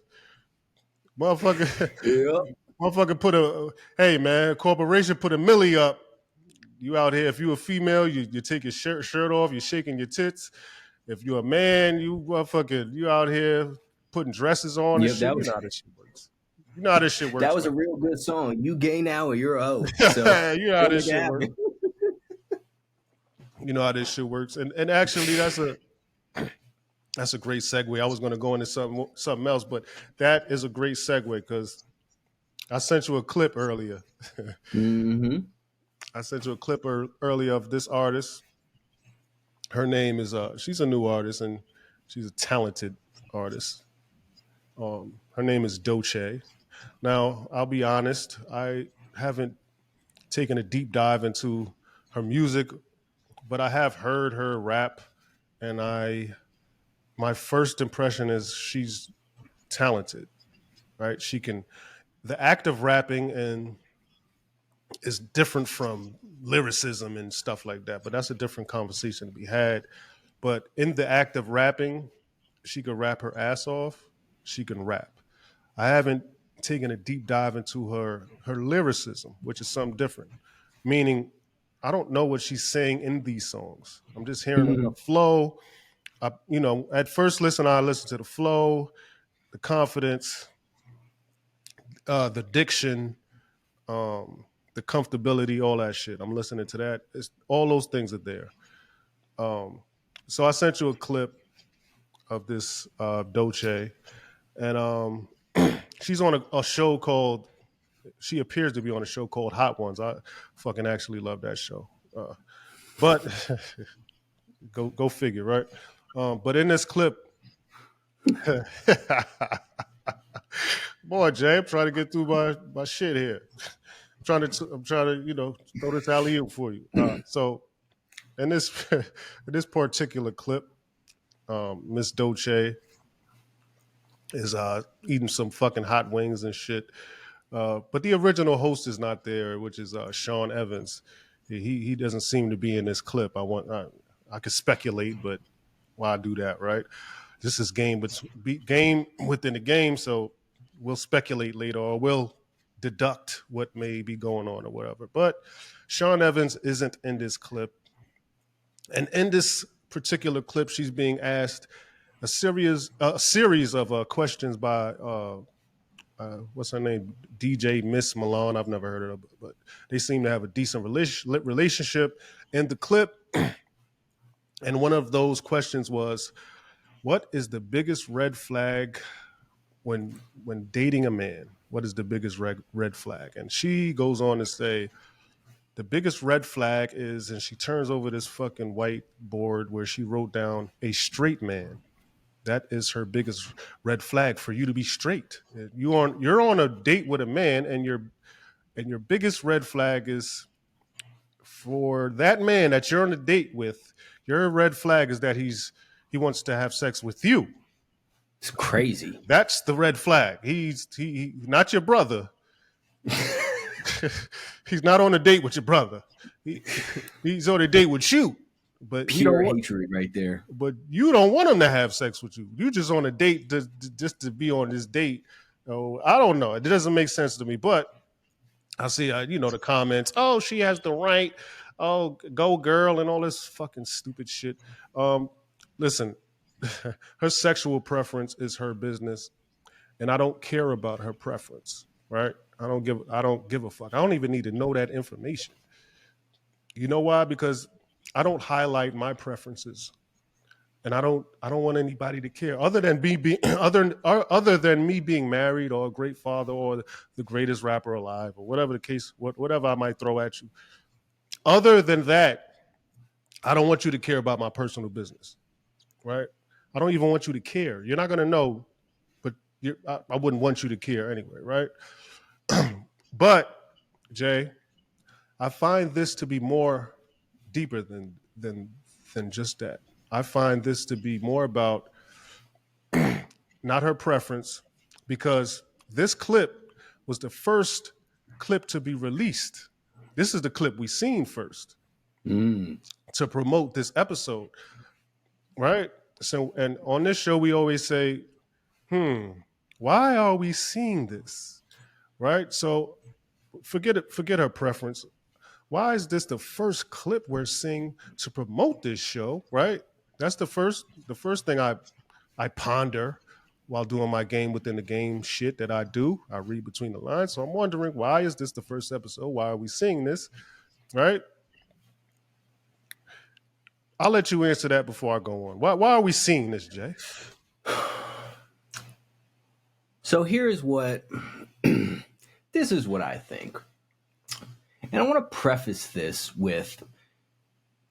A: Motherfucker,
B: Yeah.
A: motherfucker hey man, corporation put a milli up. You out here, if you a female, you take your shirt off, you're shaking your tits. If you're a man, you out here putting dresses on and
B: Yep,
A: shit.
B: that
A: You
B: was
A: know how this shit works. You know how this shit
B: that
A: works,
B: was
A: man.
B: a real good song. You gay now or you're a hoe. So
A: You know how
B: go
A: this
B: make it
A: shit works.
B: happen.
A: You know how this shit works. And actually that's a great segue. I was going to go into something else, but that is a great segue, because I sent you a clip earlier.
B: Mm-hmm.
A: I sent you a clip earlier of this artist. Her name is she's a new artist, and she's a talented artist. Her name is Doche. Now, I'll be honest, I haven't taken a deep dive into her music, but I have heard her rap, and my first impression is she's talented, right? The act of rapping and is different from lyricism and stuff like that, but that's a different conversation to be had. But in the act of rapping, she could rap her ass off. She can rap. I haven't taken a deep dive into her lyricism, which is something different. Meaning, I don't know what she's saying in these songs. I'm just hearing a flow. At first listen, I listen to the flow, the confidence, the diction, the comfortability, all that shit. I'm listening to that. All those things are there. So I sent you a clip of this Dolce, and she's on a show called. She appears to be on a show called Hot Ones. I fucking actually love that show. But go figure, right? But in this clip, boy, Jay, I'm trying to get through my shit here. I'm trying to throw this alley oop for you. So in this in this particular clip, Miss Dolce is eating some fucking hot wings and shit. But the original host is not there, which is Sean Evans. He doesn't seem to be in this clip. I could speculate, but why do that, right? This is game within the game, so we'll speculate later, or we'll deduct what may be going on or whatever. But Sean Evans isn't in this clip, and in this particular clip, she's being asked a series of questions by what's her name, DJ Miss Malone. I've never heard of her, but they seem to have a decent relationship. In the clip, and one of those questions was, what is the biggest red flag when dating a man? What is the biggest red flag? And she goes on to say, the biggest red flag is, and she turns over this fucking whiteboard where she wrote down a straight man. That is her biggest red flag, for you to be straight. You're on a date with a man, and your biggest red flag is for that man that you're on a date with. Your red flag is that he wants to have sex with you.
B: It's crazy.
A: That's the red flag. He's not your brother. He's not on a date with your brother. He's on a date with you. But
B: pure hatred right there.
A: But you don't want him to have sex with you. You just on a date just to be on this date. I don't know. It doesn't make sense to me. But I see, the comments. Oh, she has the right. Oh, go girl, and all this fucking stupid shit. Listen, her sexual preference is her business, and I don't care about her preference. Right? I don't give a fuck. I don't even need to know that information. You know why? Because I don't highlight my preferences, and I don't want anybody to care other than other than me being married or a great father or the greatest rapper alive or whatever the case, whatever I might throw at you. Other than that, I don't want you to care about my personal business, right? I don't even want you to care. You're not going to know, but I wouldn't want you to care anyway, right? But Jay, I find this to be more deeper than just that. I find this to be more about not her preference, because this clip was the first clip to be released. This is the clip we seen first to promote this episode, right? So, and on this show, we always say, why are we seeing this, right? So forget her preference. Why is this the first clip we're seeing to promote this show, right? That's the first thing I ponder while doing my game within the game shit that I do. I read between the lines. So I'm wondering, why is this the first episode? Why are we seeing this, right? I'll let you answer that before I go on. Why are we seeing this, Jay?
B: So here's what this is what I think. And I want to preface this with,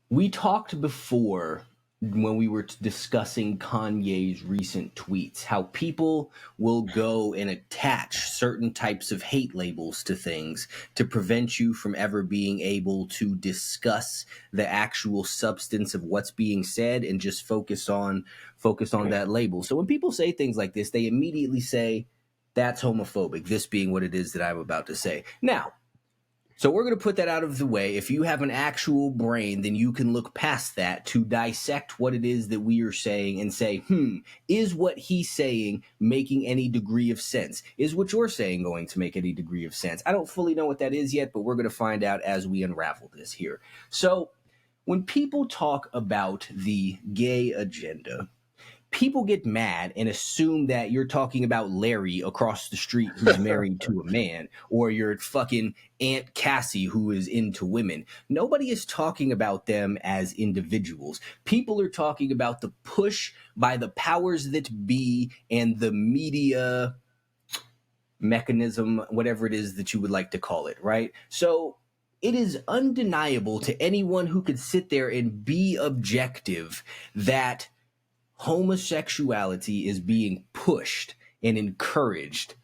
B: we talked before when we were discussing Kanye's recent tweets, how people will go and attach certain types of hate labels to things to prevent you from ever being able to discuss the actual substance of what's being said and just focus on that label. So when people say things like this, they immediately say, that's homophobic, this being what it is that I'm about to say. Now, So we're going to put that out of the way. If you have an actual brain, then you can look past that to dissect what it is that we are saying and say, is what he's saying making any degree of sense? Is what you're saying going to make any degree of sense? I don't fully know what that is yet, but we're going to find out as we unravel this here. So when people talk about the gay agenda, people get mad and assume that you're talking about Larry across the street who's married to a man, or your fucking Aunt Cassie who is into women. Nobody is talking about them as individuals. People are talking about the push by the powers that be and the media mechanism, whatever it is that you would like to call it, right? So it is undeniable to anyone who could sit there and be objective that homosexuality is being pushed and encouraged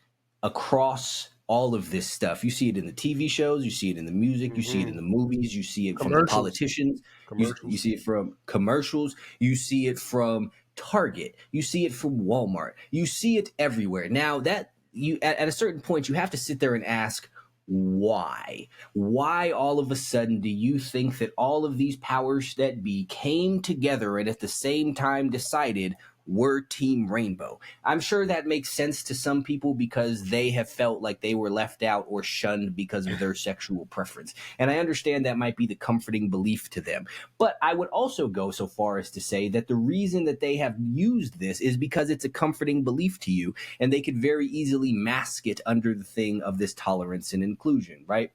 B: across all of this stuff. You see it in the TV shows, you see it in the music, you see it in the movies, you see it from the
A: Commercials.
B: politicians, you see it from commercials, you see it from Target, you see it from Walmart, you see it everywhere. Now that you at a certain point you have to sit there and ask, why all of a sudden do you think that all of these powers that be came together and at the same time decided we're Team Rainbow? I'm sure that makes sense to some people because they have felt like they were left out or shunned because of their sexual preference. And I understand that might be the comforting belief to them. But I would also go so far as to say that the reason that they have used this is because it's a comforting belief to you, and they could very easily mask it under the thing of this tolerance and inclusion, right?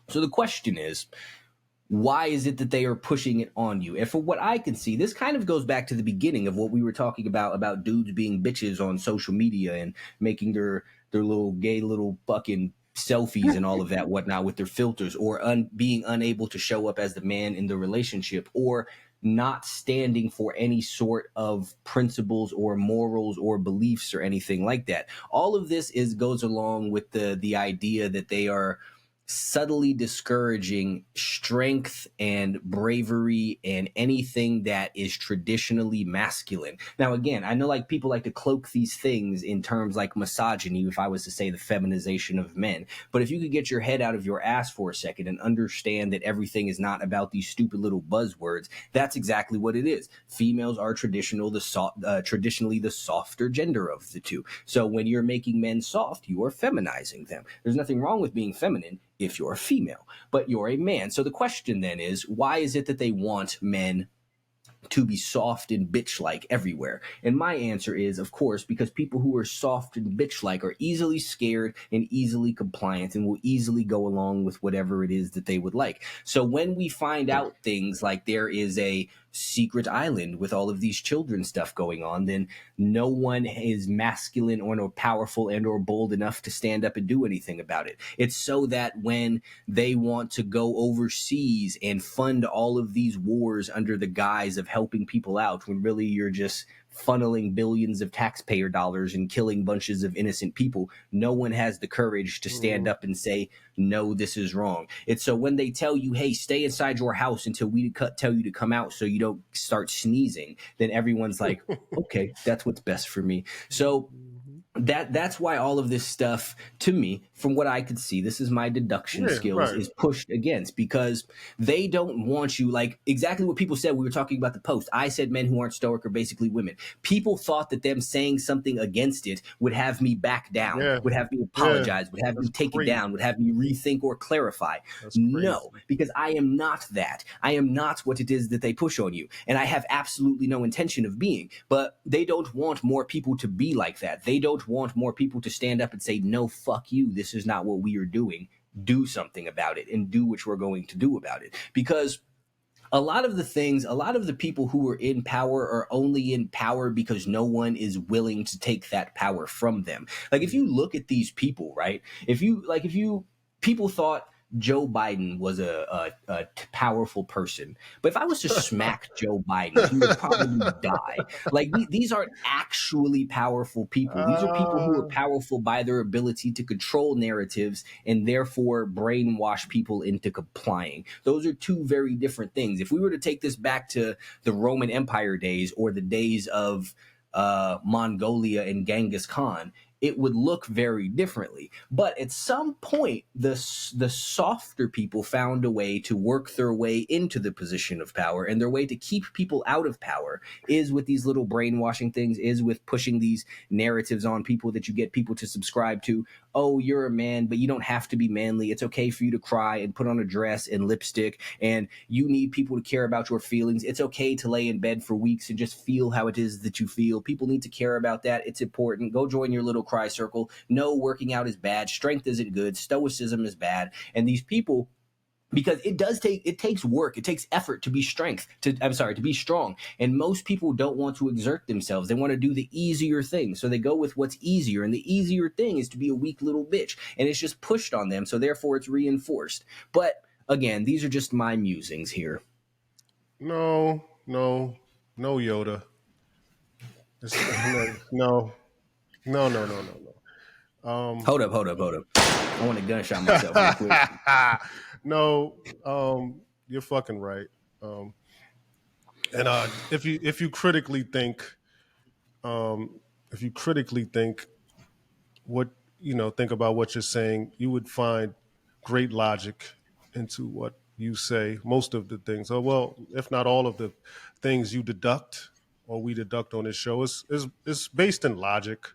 B: So the question is, why is it that they are pushing it on you? And for what I can see, this kind of goes back to the beginning of what we were talking about dudes being bitches on social media and making their little gay little fucking selfies and all of that whatnot with their filters, or being unable to show up as the man in the relationship, or not standing for any sort of principles or morals or beliefs or anything like that. All of this goes along with the idea that they are subtly discouraging strength and bravery and anything that is traditionally masculine. Now, again, I know like people like to cloak these things in terms like misogyny, if I was to say the feminization of men. But if you could get your head out of your ass for a second and understand that everything is not about these stupid little buzzwords, that's exactly what it is. Females are traditionally the softer gender of the two. So when you're making men soft, you are feminizing them. There's nothing wrong with being feminine if you're a female, but you're a man. So the question then is, why is it that they want men to be soft and bitch-like everywhere? And my answer is, of course, because people who are soft and bitch-like are easily scared and easily compliant and will easily go along with whatever it is that they would like. So when we find out things like there is a secret island with all of these children stuff going on, then no one is masculine or powerful and or bold enough to stand up and do anything about it. It's so that when they want to go overseas and fund all of these wars under the guise of helping people out, when really you're just funneling billions of taxpayer dollars and killing bunches of innocent people, no one has the courage to stand up and say, no, this is wrong. It's so when they tell you, hey, stay inside your house until we tell you to come out so you don't start sneezing, then everyone's like, okay, that's what's best for me. So that's why all of this stuff, to me, from what I could see, this is my deduction skills, is pushed against, because they don't want you, like exactly what people said. We were talking about the post. I said men who aren't stoic are basically women. People thought that them saying something against it would have me back down, would have me apologize, would have me take it down, would have me rethink or clarify. No, because I am not that. I am not what it is that they push on you. And I have absolutely no intention of being. But they don't want more people to be like that. They don't want more people to stand up and say, no, fuck you, this is not what we are doing. Do something about it and do what we're going to do about it. Because a lot of the people who are in power are only in power because no one is willing to take that power from them. Like if you look at these people, right? People thought Joe Biden was a powerful person, but if I was to smack Joe Biden, he would probably die. Like these aren't actually powerful people. These are people who are powerful by their ability to control narratives and therefore brainwash people into complying. Those are two very different things. If we were to take this back to the Roman Empire days or the days of Mongolia and Genghis Khan, it would look very differently. But at some point, the softer people found a way to work their way into the position of power, and their way to keep people out of power is with these little brainwashing things, is with pushing these narratives on people that you get people to subscribe to. Oh, you're a man, but you don't have to be manly. It's okay for you to cry and put on a dress and lipstick, and you need people to care about your feelings. It's okay to lay in bed for weeks and just feel how it is that you feel. People need to care about that. It's important. Go join your little cry circle. No, working out is bad. Strength isn't good. Stoicism is bad. And these people, because it takes work, it takes effort to be to be strong, and most people don't want to exert themselves. They want to do the easier thing, so they go with what's easier, and the easier thing is to be a weak little bitch, and it's just pushed on them, so therefore it's reinforced. But again, these are just my musings here.
A: No, Yoda. No, no.
B: Hold up. I want to gunshot myself real quick.
A: No, you're fucking right. And if you critically think, what think about what you're saying, you would find great logic into what you say. Most of the things, or well, if not all of the things you deduct or we deduct on this show is based in logic.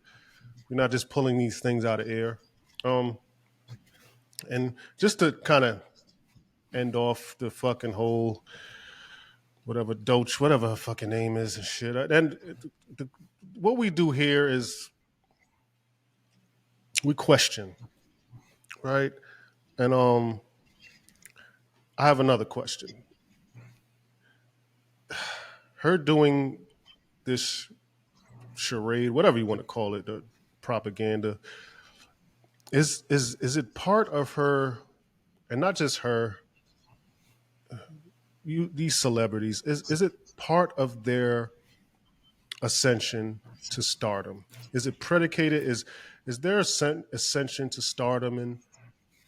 A: We're not just pulling these things out of air. And just to kind of end off the fucking whole whatever Doge, whatever her fucking name is and shit. And what we do here is we question, right? And I have another question. Her doing this charade, whatever you want to call it, the propaganda, is it part of her, and not just her, these celebrities, is it part of their ascension to stardom? Is it predicated? Is their ascension to stardom and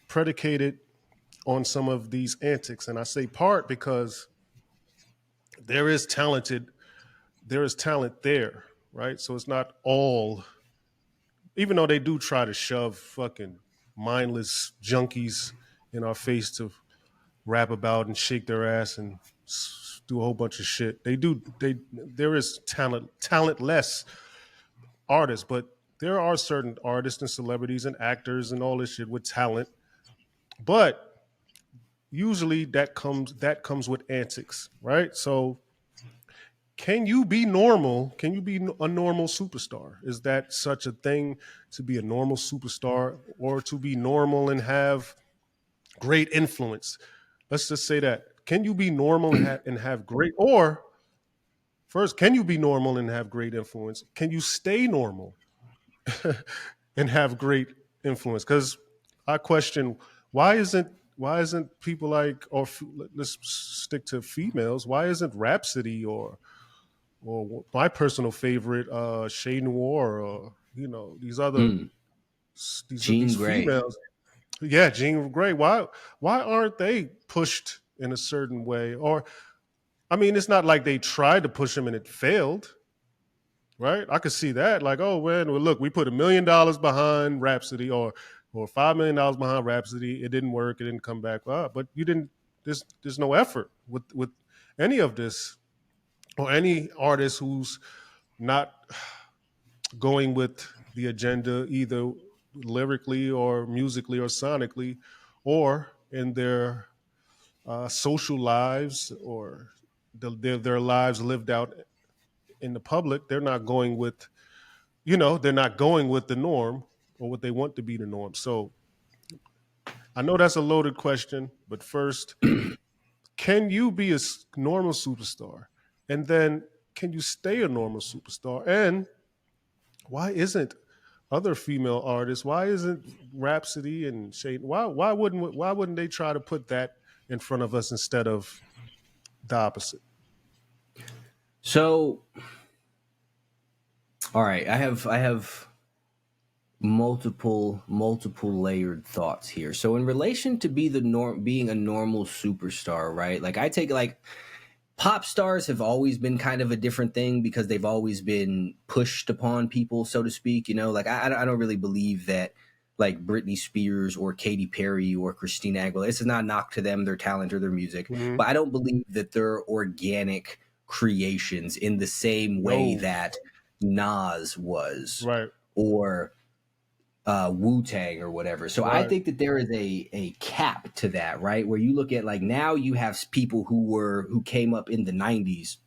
A: predicated on some of these antics? And I say part because there is talent there, right? So it's not all, even though they do try to shove fucking mindless junkies in our face to rap about and shake their ass and do a whole bunch of shit. There is talentless artists, but there are certain artists and celebrities and actors and all this shit with talent. But usually that comes with antics, right? So can you be normal? Can you be a normal superstar? Is that such a thing, to be a normal superstar, or to be normal and have great influence? Let's just say that. Can you be normal and have great, or first, can you be normal and have great influence? Can you stay normal and have great influence? Because I question, why isn't people like, or let's stick to females, why isn't Rhapsody or my personal favorite, Shay Noir, or these other
B: Jean
A: these
B: Grey.
A: females, yeah, Jean Grey. Why aren't they pushed in a certain way? Or I mean, it's not like they tried to push them and it failed, right? I could see that, like, oh man, well look, we put $1 million behind Rhapsody, or $5 million behind Rhapsody. It didn't work. It didn't come back. But you didn't. There's no effort with any of this, or any artist who's not going with the agenda, either lyrically or musically or sonically, or in their social lives, or their lives lived out in the public. They're not going with the norm, or what they want to be the norm. So I know that's a loaded question, but first, can you be a normal superstar, and then can you stay a normal superstar? And why isn't other female artists? Why isn't Rhapsody and Shade? Why wouldn't they try to put that in front of us instead of the opposite?
B: So, all right, I have multiple layered thoughts here. So in relation to being a normal superstar, right? Like I take, like, pop stars have always been kind of a different thing because they've always been pushed upon people, so to speak. You know, like I don't really believe that like Britney Spears or Katy Perry or Christina Aguilera. This is not a knock to them, their talent or their music, but I don't believe that they're organic creations in the same way that Nas was,
A: Right.
B: or Wu-Tang or whatever. So I think that there is a cap to that, right? Where you look at like now you have people who came up in the 90s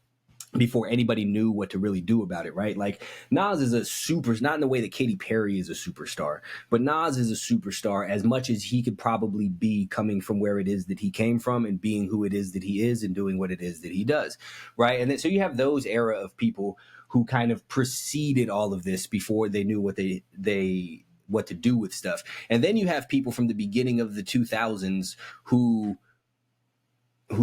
B: before anybody knew what to really do about it, right? Like Nas is a super, not in the way that Katy Perry is a superstar, but Nas is a superstar as much as he could probably be, coming from where it is that he came from and being who it is that he is and doing what it is that he does, right? And then so you have those era of people who kind of preceded all of this before they knew what what to do with stuff. And then you have people from the beginning of the 2000s who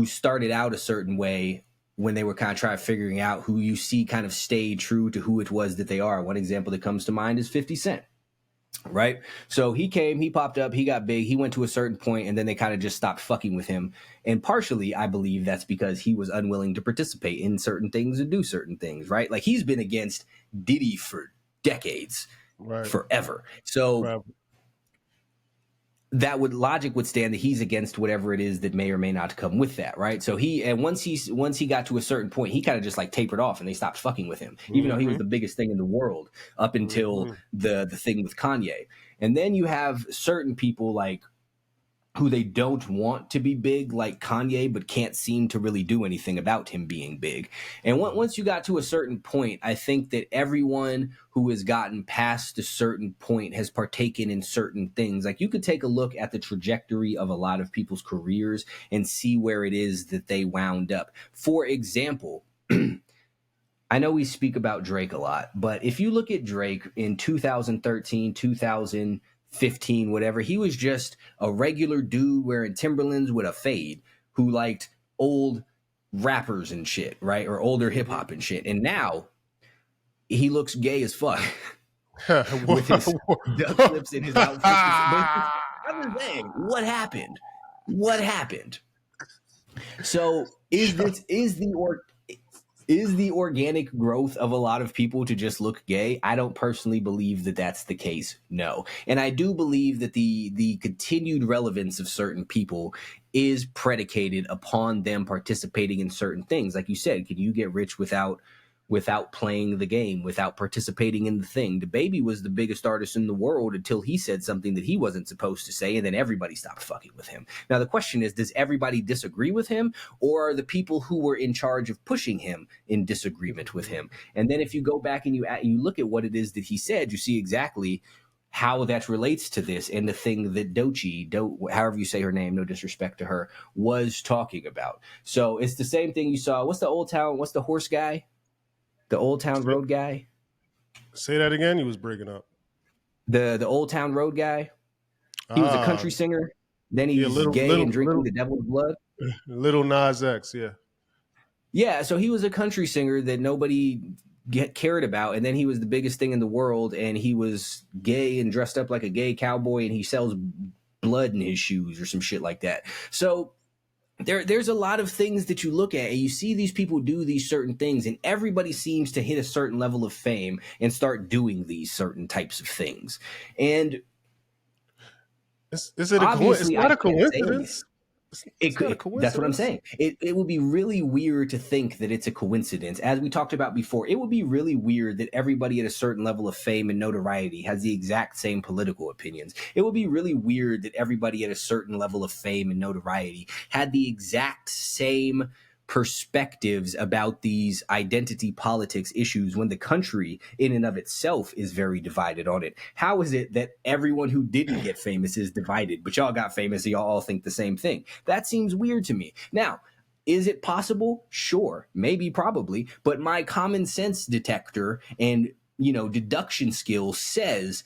B: started out a certain way when they were kind of trying figuring out, who you see kind of stayed true to who it was that they are. One example that comes to mind is 50 Cent, right? So he came, he popped up, he got big, he went to a certain point, and then they kind of just stopped fucking with him. And partially, I believe that's because he was unwilling to participate in certain things and do certain things, right? Like he's been against Diddy for decades, forever. So that logic would stand that he's against whatever it is that may or may not come with that, right? So once he got to a certain point, he kind of just like tapered off and they stopped fucking with him, even though he was the biggest thing in the world up until the thing with Kanye. And then you have certain people like who they don't want to be big, like Kanye, but can't seem to really do anything about him being big. And once you got to a certain point, I think that everyone who has gotten past a certain point has partaken in certain things. Like you could take a look at the trajectory of a lot of people's careers and see where it is that they wound up. For example, I know we speak about Drake a lot, but if you look at Drake in 2013, 2015, whatever, he was just a regular dude wearing Timberlands with a fade who liked old rappers and shit, right? Or older hip hop and shit. And now he looks gay as fuck with his duck clips in his outfit. I'm just saying, what happened? What happened? So is the organic growth of a lot of people to just look gay? I don't personally believe that that's the case, no. And I do believe that the continued relevance of certain people is predicated upon them participating in certain things. Like you said, can you get rich without playing the game, without participating in the thing? DaBaby was the biggest artist in the world until he said something that he wasn't supposed to say, and then everybody stopped fucking with him. Now, the question is, does everybody disagree with him, or are the people who were in charge of pushing him in disagreement with him? And then if you go back and you look at what it is that he said, you see exactly how that relates to this and the thing that Doechii, however you say her name, no disrespect to her, was talking about. So it's the same thing you saw. What's the horse guy? The Old Town Road guy?
A: Say that again. He was breaking up.
B: The Old Town Road guy? He was a country singer. Then he's gay and drinking the devil's blood.
A: Little Nas X, yeah.
B: Yeah, so he was a country singer that nobody cared about, and then he was the biggest thing in the world, and he was gay and dressed up like a gay cowboy, and he sells blood in his shoes or some shit like that. So there's a lot of things that you look at and you see these people do these certain things, and everybody seems to hit a certain level of fame and start doing these certain types of things. And
A: is it it's not a coincidence?
B: That's what I'm saying. It would be really weird to think that it's a coincidence. As we talked about before, it would be really weird that everybody at a certain level of fame and notoriety has the exact same political opinions. It would be really weird that everybody at a certain level of fame and notoriety had the exact same perspectives about these identity politics issues when the country in and of itself is very divided on it. How is it that everyone who didn't get famous is divided, but y'all got famous and y'all all think the same thing? That seems weird to me. Now, is it possible? Sure, maybe, probably, but my common sense detector and deduction skill says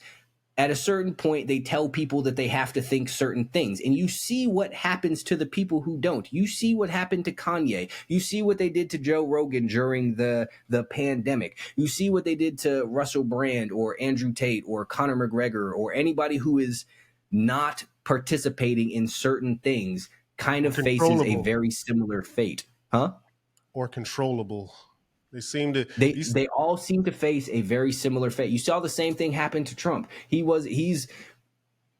B: at a certain point, they tell people that they have to think certain things. And you see what happens to the people who don't. You see what happened to Kanye. You see what they did to Joe Rogan during the pandemic. You see what they did to Russell Brand or Andrew Tate or Conor McGregor or anybody who is not participating in certain things kind of faces a very similar fate. Huh?
A: or controllable. They seem to these.
B: They all seem to face a very similar fate. You saw the same thing happen to Trump. He's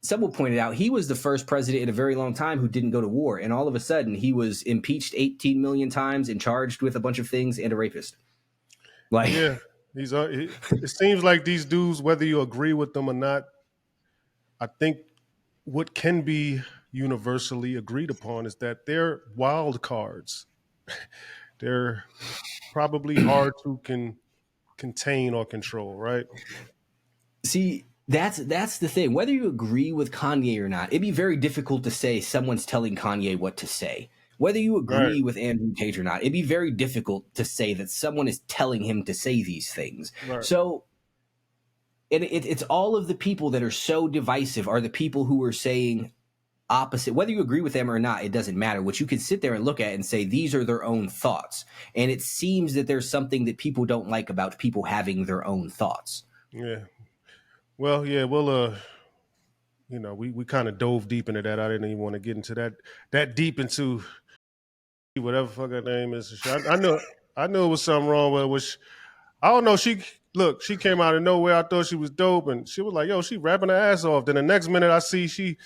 B: someone pointed out he was the first president in a very long time who didn't go to war, and all of a sudden he was impeached 18 million times and charged with a bunch of things and a rapist. Like,
A: Yeah, it seems like these dudes, whether you agree with them or not, I think what can be universally agreed upon is that they're wild cards. They're probably hard to contain or control, right?
B: see, that's the thing. Whether you agree with Kanye or not, it'd be very difficult to say someone's telling Kanye what to say. Whether you
A: Right,
B: agree with Andrew Tate or not, it'd be very difficult to say that someone is telling him to say these things.
A: right.
B: So it's all of the people that are so divisive are the people who are saying opposite. Whether you agree with them or not, it doesn't matter. What you can sit there and look at and say these are their own thoughts. And it seems that there's something that people don't like about people having their own thoughts.
A: Yeah. Well, yeah, well, we kind of dove deep into that. I didn't even want to get into that deep into whatever fuck her name is. I knew it was something wrong with her, which I don't know. She came out of nowhere. I thought she was dope, and she was like, "Yo, she rapping her ass off." Then the next minute, I see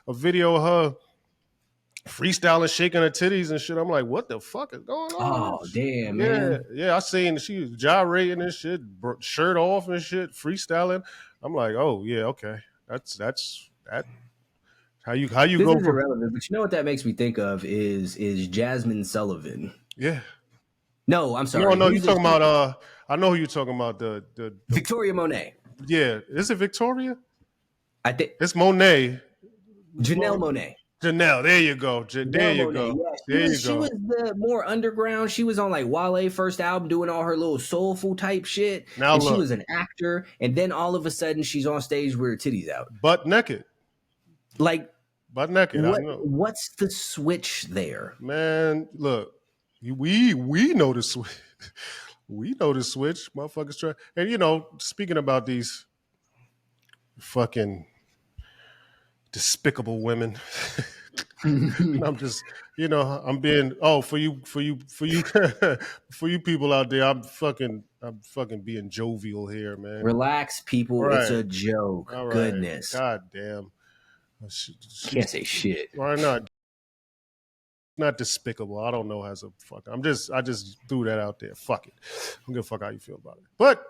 A: a video of her freestyling, shaking her titties and shit. I'm like, "What the fuck is going on?"
B: Oh, damn,
A: Yeah,
B: man.
A: yeah. I seen she was gyrating and shit, shirt off and shit, freestyling. I'm like, "Oh yeah, okay. That's that. How you
B: This
A: go
B: is
A: from
B: irrelevant, but you know what that makes me think of is Jasmine Sullivan.
A: yeah."
B: No, I'm
A: No,
B: sorry.
A: no, you
B: Who's this
A: talking about
B: chick?
A: I know who you talking about the
B: Victoria Monet.
A: yeah. Is it Victoria?
B: I think
A: It's Monet.
B: Janelle Monet.
A: Janelle, there you go. There
B: Janelle
A: you
B: Monet.
A: go.
B: Yeah,
A: There you
B: she
A: go.
B: was the more underground. She was on like Wale first album doing all her little soulful type shit.
A: Now
B: And she
A: look,
B: was an actor. And then all of a sudden she's on stage with her titties out.
A: butt naked.
B: Like
A: Butt naked. I know.
B: what's the switch there?
A: Man, look, we know the switch. We know the switch. Motherfuckers try. And speaking about these fucking despicable women. And I'm just, I'm being for you for you people out there, I'm fucking being jovial here, man.
B: Relax,
A: All
B: people. It's
A: right.
B: a joke.
A: All right.
B: Goodness.
A: God damn. She's
B: Can't say shit.
A: why not despicable. I don't know as a fuck. I just threw that out there. Fuck it. I don't give a fuck how you feel about it. But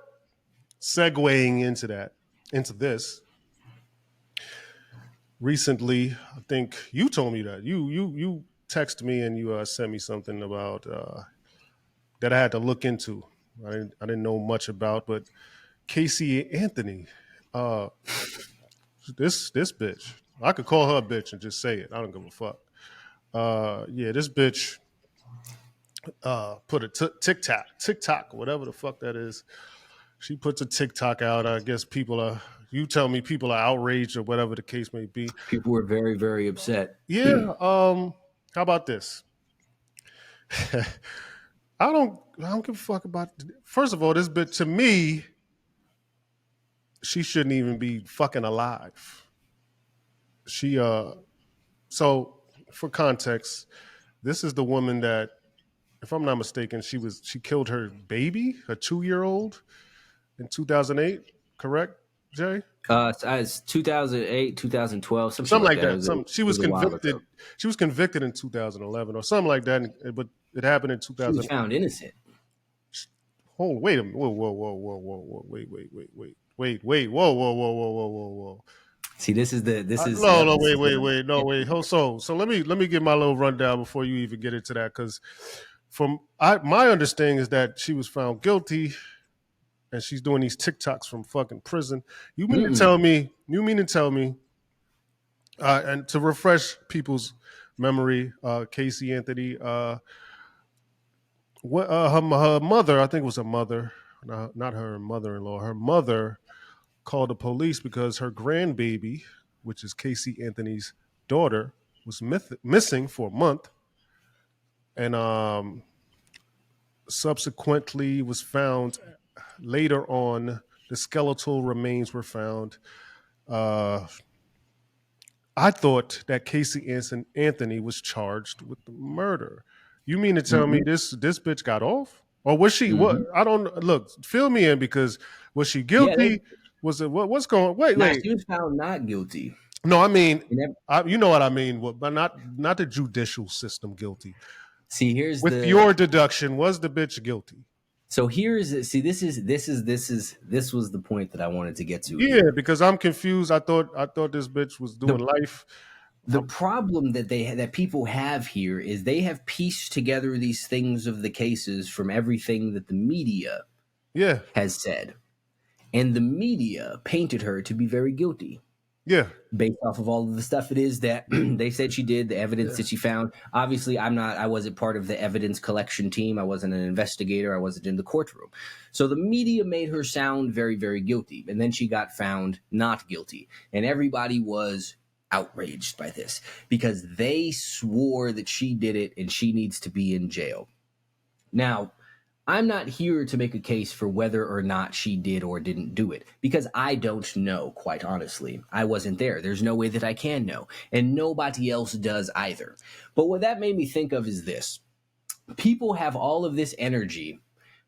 A: segueing into this, recently, I think you told me that. You texted me and you sent me something about that I had to look into. I didn't know much about, but Casey Anthony, uh, this bitch. I could call her a bitch and just say it. I don't give a fuck. Yeah, this bitch put a TikTok, whatever the fuck that is. She puts a TikTok out. I guess you tell me people are outraged or whatever the case may be.
B: People were very, very upset.
A: Yeah. How about this? I don't give a fuck about. First of all, this bitch to me, she shouldn't even be fucking alive. She So for context, this is the woman that, if I'm not mistaken, she killed her baby, a 2-year-old, in 2008. Correct, Jay?
B: It's 2008, 2012, some shit
A: Something
B: like
A: like
B: that.
A: that. She
B: It
A: was
B: was a while
A: convicted.
B: ago.
A: She was convicted in 2011 or something like that. But it happened in
B: She was
A: 2000.
B: found innocent.
A: Oh, wait a minute. Whoa, whoa, whoa, whoa, whoa, whoa. Wait. Whoa, whoa, whoa, whoa, whoa, whoa, whoa.
B: See, this is
A: No,
B: yep,
A: no,
B: this is
A: wait, no, wait. So let me get my little rundown before you even get into that, because my understanding is that she was found guilty and she's doing these TikToks from fucking prison. You mean to
B: Mm-mm.
A: tell me? And to refresh people's memory, Casey Anthony, what her mother, I think it was her mother, not her mother-in-law. Her mother called the police because her grandbaby, which is Casey Anthony's daughter, was missing for a month, and subsequently was found later on. The skeletal remains were found. Uh, I thought that Casey Anthony was charged with the murder. You mean to tell me
B: Mhm.
A: this bitch got off? Or was she what?
B: Mhm.
A: I don't look. Fill me in because was she
B: Yeah,
A: guilty? Was it what's going? Wait,
B: nah,
A: wait.
B: she was found not guilty.
A: No, I mean,
B: And that-
A: you know what I mean. But not the judicial system guilty.
B: see, here's
A: With
B: the
A: your deduction, was the bitch guilty?
B: so here's see this was the point that I wanted to get to
A: Yeah,
B: here.
A: because I'm confused. I thought this bitch was doing
B: The
A: life.
B: the problem that that people have here is they have pieced together these things of the cases from everything that the media
A: Yeah,
B: has said. And the media painted her to be very guilty
A: yeah,
B: based off of all of the stuff it is that they said she did, the evidence
A: yeah.
B: that she found. Obviously, I wasn't part of the evidence collection team. I wasn't an investigator. I wasn't in the courtroom. So the media made her sound very, very guilty. And then she got found not guilty. And everybody was outraged by this because they swore that she did it and she needs to be in jail. Now, I'm not here to make a case for whether or not she did or didn't do it because I don't know, quite honestly. I wasn't there. There's no way that I can know, and nobody else does either. But what that made me think of is this: people have all of this energy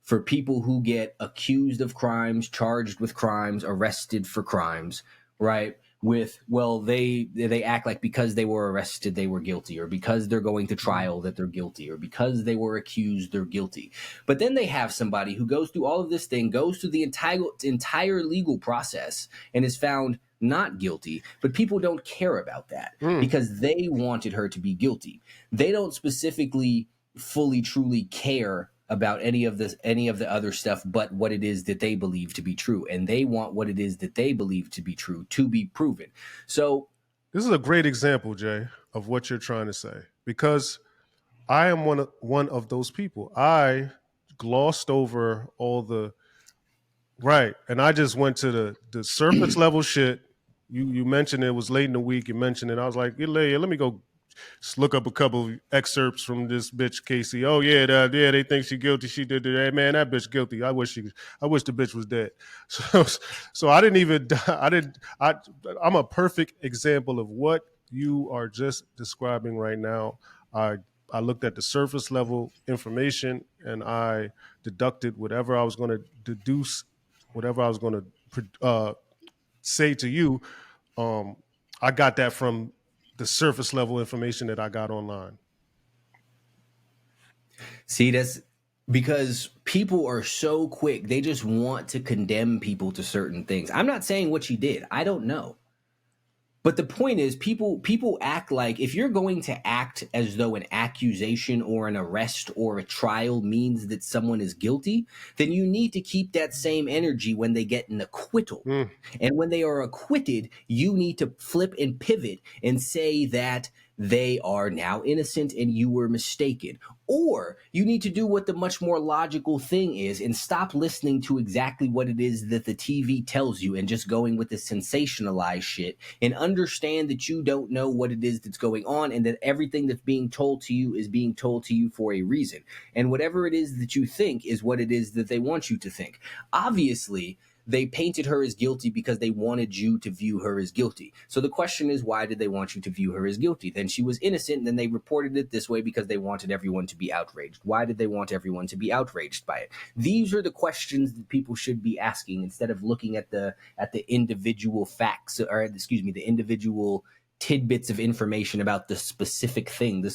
B: for people who get accused of crimes, charged with crimes, arrested for crimes, right? With, well, they act like because they were arrested they were guilty, or because they're going to trial that they're guilty, or because they were accused they're guilty. But then they have somebody who goes through all of this thing, goes through the entire legal process, and is found not guilty, but people don't care about that
A: Mm.
B: because they wanted her to be guilty. They don't specifically fully truly care about any of the other stuff but what it is that they believe to be true, and they want what it is that they believe to be true to be proven. So
A: This is a great example, Jay, of what you're trying to say because I am one of those people. I glossed over all the right, and I just went to the surface level shit. You mentioned it was late in the week. You mentioned it. I was like, yeah, let me go just look up a couple of excerpts from this bitch Casey. Oh yeah, yeah, they think she guilty. She did that. Hey, man, that bitch guilty. I wish the bitch was dead. So I didn't even. I didn't. I'm a perfect example of what you are just describing right now. I looked at the surface level information and I deducted whatever I was going to deduce, whatever I was going to say to you. Um, I got that from the surface level information that I got online.
B: see, that's because people are so quick, they just want to condemn people to certain things. I'm not saying what she did, I don't know. But the point is, people act like if you're going to act as though an accusation or an arrest or a trial means that someone is guilty, then you need to keep that same energy when they get an acquittal.
A: Mm.
B: And when they are acquitted, you need to flip and pivot and say that they are now innocent and you were mistaken. Or you need to do what the much more logical thing is and stop listening to exactly what it is that the TV tells you and just going with the sensationalized shit, and understand that you don't know what it is that's going on and that everything that's being told to you is being told to you for a reason. And whatever it is that you think is what it is that they want you to think. Obviously, they painted her as guilty because they wanted you to view her as guilty. So the question is, why did they want you to view her as guilty? Then she was innocent, and then they reported it this way because they wanted everyone to be outraged. Why did they want everyone to be outraged by it? These are the questions that people should be asking instead of looking at the individual facts, or excuse me, the individual tidbits of information about the specific thing. The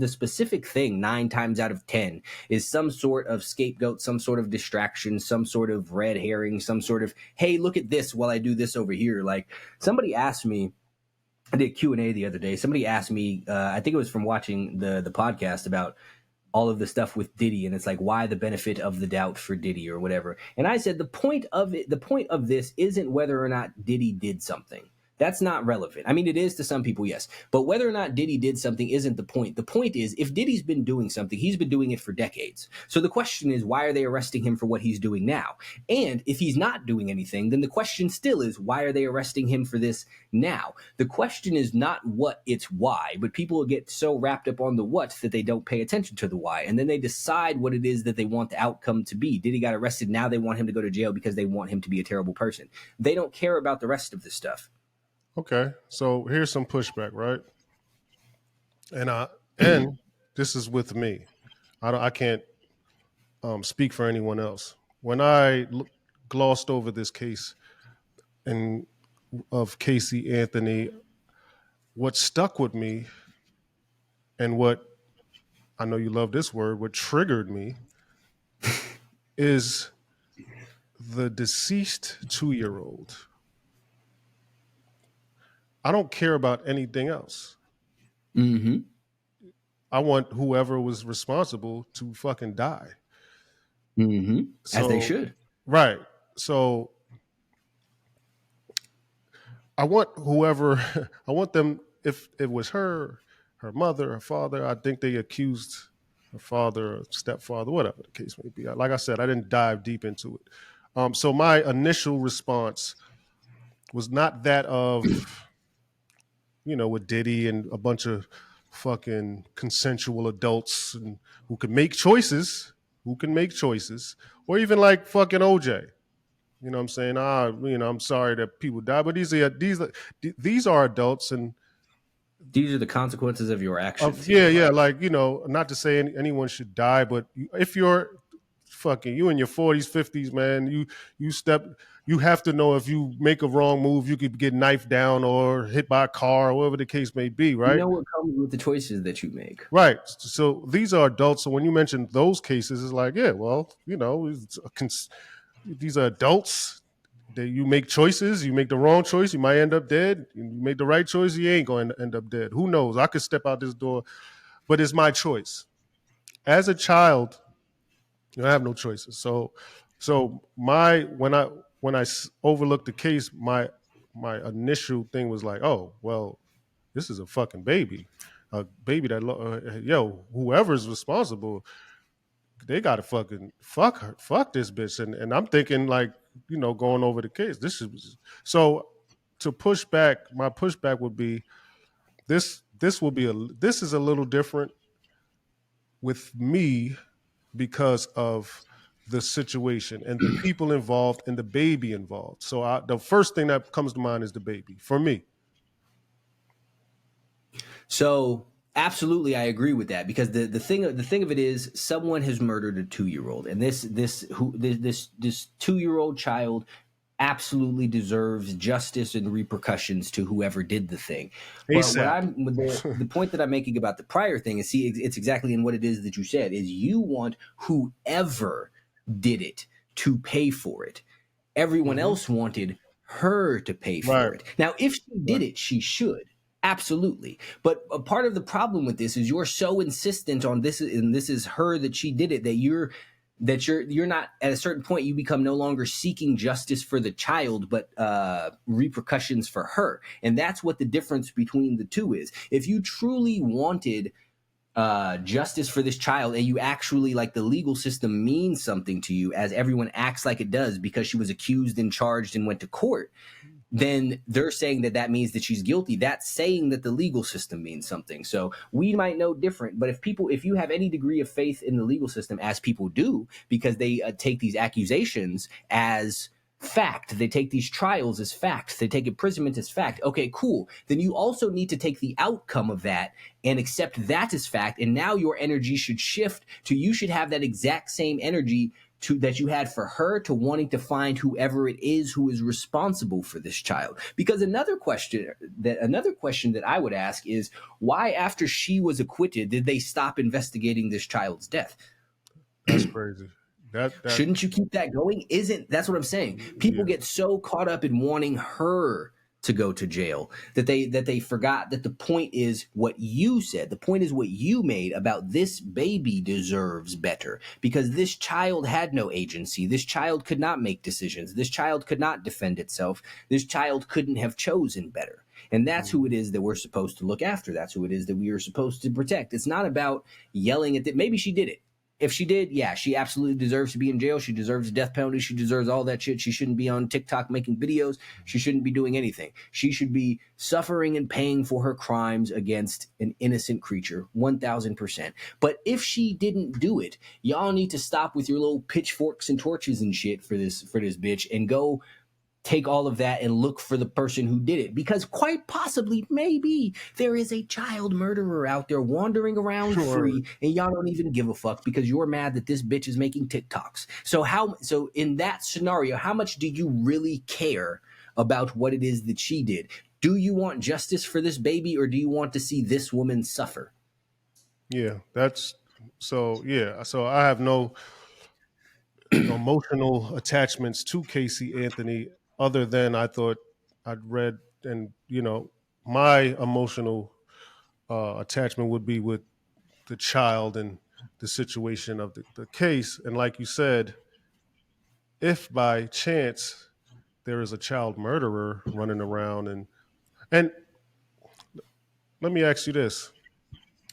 B: specific thing 9 times out of 10 is some sort of scapegoat, some sort of distraction, some sort of red herring, some sort of, hey, look at this while I do this over here. Like, somebody asked me, I did Q&A the other day. Somebody asked me, I think it was from watching the podcast about all of the stuff with Diddy, and it's like, why the benefit of the doubt for Diddy or whatever. And I said the point of this isn't whether or not Diddy did something. That's not relevant. I mean, it is to some people, yes. But whether or not Diddy did something isn't the point. The point is, if Diddy's been doing something, he's been doing it for decades. So the question is, why are they arresting him for what he's doing now? And if he's not doing anything, then the question still is, why are they arresting him for this now? The question is not what, it's why. But people get so wrapped up on the what that they don't pay attention to the why. And then they decide what it is that they want the outcome to be. Diddy got arrested. Now they want him to go to jail because they want him to be a terrible person. They don't care about the rest of this stuff.
A: Okay, so here's some pushback, right? And and this is with me. I can't speak for anyone else. When I glossed over this case and of Casey Anthony, what stuck with me and what I know you love this word, what triggered me is the deceased 2-year-old. I don't care about anything else.
B: Mm-hmm.
A: I want whoever was responsible to fucking die.
B: Mm-hmm. As they
A: So,
B: should.
A: right. So I want whoever, I want them, if it was her, her mother, her father, I think they accused her father, or stepfather, whatever the case may be. Like I said, I didn't dive deep into it. So my initial response was not that of, with Diddy and a bunch of fucking consensual adults and who can make choices, or even like fucking OJ. You know what I'm saying? I'm sorry that people die, but these are adults and
B: These are the consequences of your actions, he
A: yeah,
B: was
A: yeah,
B: like.
A: like, not to say anyone should die, but if you're fucking you in your 40s, 50s, man, you step you have to know if you make a wrong move, you could get knifed down or hit by a car or whatever the case may be,
B: You
A: right?
B: know what comes with the choices that you make.
A: Right. So these are adults. So when you mention those cases, it's like, yeah, well, these are adults. You make choices. You make the wrong choice, you might end up dead. You make the right choice, you ain't going to end up dead. Who knows? I could step out this door, but it's my choice. As a child, I have no choices. So my when I overlooked the case, my initial thing was like, oh well, this is a fucking baby, a baby that whoever's responsible, they got to fucking fuck this bitch, and I'm thinking like, going over the case. This is so to push back. My pushback would be this. This is a little different with me because of the situation and the people involved and the baby involved. So the first thing that comes to mind is the baby for me.
B: So absolutely, I agree with that because the thing of it is someone has murdered a 2-year-old, and this 2-year-old child absolutely deserves justice and repercussions to whoever did the thing. But what
A: ASAP.
B: I'm the point that I'm making about the prior thing is, see, it's exactly in what it is that you said, is you want whoever did it to pay for it. Everyone
A: Hmm.
B: else wanted her to pay
A: Right.
B: for it. Now, if she did
A: Right.
B: it, she should. Absolutely. But a part of the problem with this is you're so insistent on this, and this is her that she did it, that you're not, at a certain point you become no longer seeking justice for the child, but repercussions for her. And that's what the difference between the two is. If you truly wanted justice for this child, and you actually, like, the legal system means something to you, as everyone acts like it does because she was accused and charged and went to court, then they're saying that that means that she's guilty. That's saying that the legal system means something. So we might know different, but if you have any degree of faith in the legal system, as people do, because they take these accusations as fact, they take these trials as fact, they take imprisonment as fact. Okay, cool. Then you also need to take the outcome of that and accept that as fact. And now your energy should shift to, you should have that exact same energy that you had for her, to wanting to find whoever it is who is responsible for this child. Because another question that I would ask is, why, after she was acquitted, did they stop investigating this child's death?
A: That's crazy. That
B: Shouldn't you keep that going? That's what I'm saying. People
A: Yeah.
B: get so caught up in wanting her to go to jail that they forgot that the point is what you said. The point is what you made about, this baby deserves better, because this child had no agency. This child could not make decisions. This child could not defend itself. This child couldn't have chosen better. And that's who it
A: Mhm.
B: is that we're supposed to look after. That's who it is that we are supposed to protect. It's not about yelling at it. Maybe she did it. If she did, yeah, she absolutely deserves to be in jail. She deserves a death penalty. She deserves all that shit. She shouldn't be on TikTok making videos. She shouldn't be doing anything. She should be suffering and paying for her crimes against an innocent creature, 1000%. But if she didn't do it, y'all need to stop with your little pitchforks and torches and shit for this bitch, and go take all of that and look for the person who did it, because quite possibly, maybe there is a child murderer out there wandering around
A: Sure.
B: free, and y'all don't even give a fuck because you're mad that this bitch is making TikToks. So in that scenario, how much do you really care about what it is that she did? Do you want justice for this baby, or do you want to see this woman suffer?
A: Yeah, that's so. Yeah, so I have no emotional attachments to Casey Anthony other than I thought I'd read, and my emotional attachment would be with the child and the situation of the case. And like you said, if by chance there is a child murderer running around, and let me ask you this: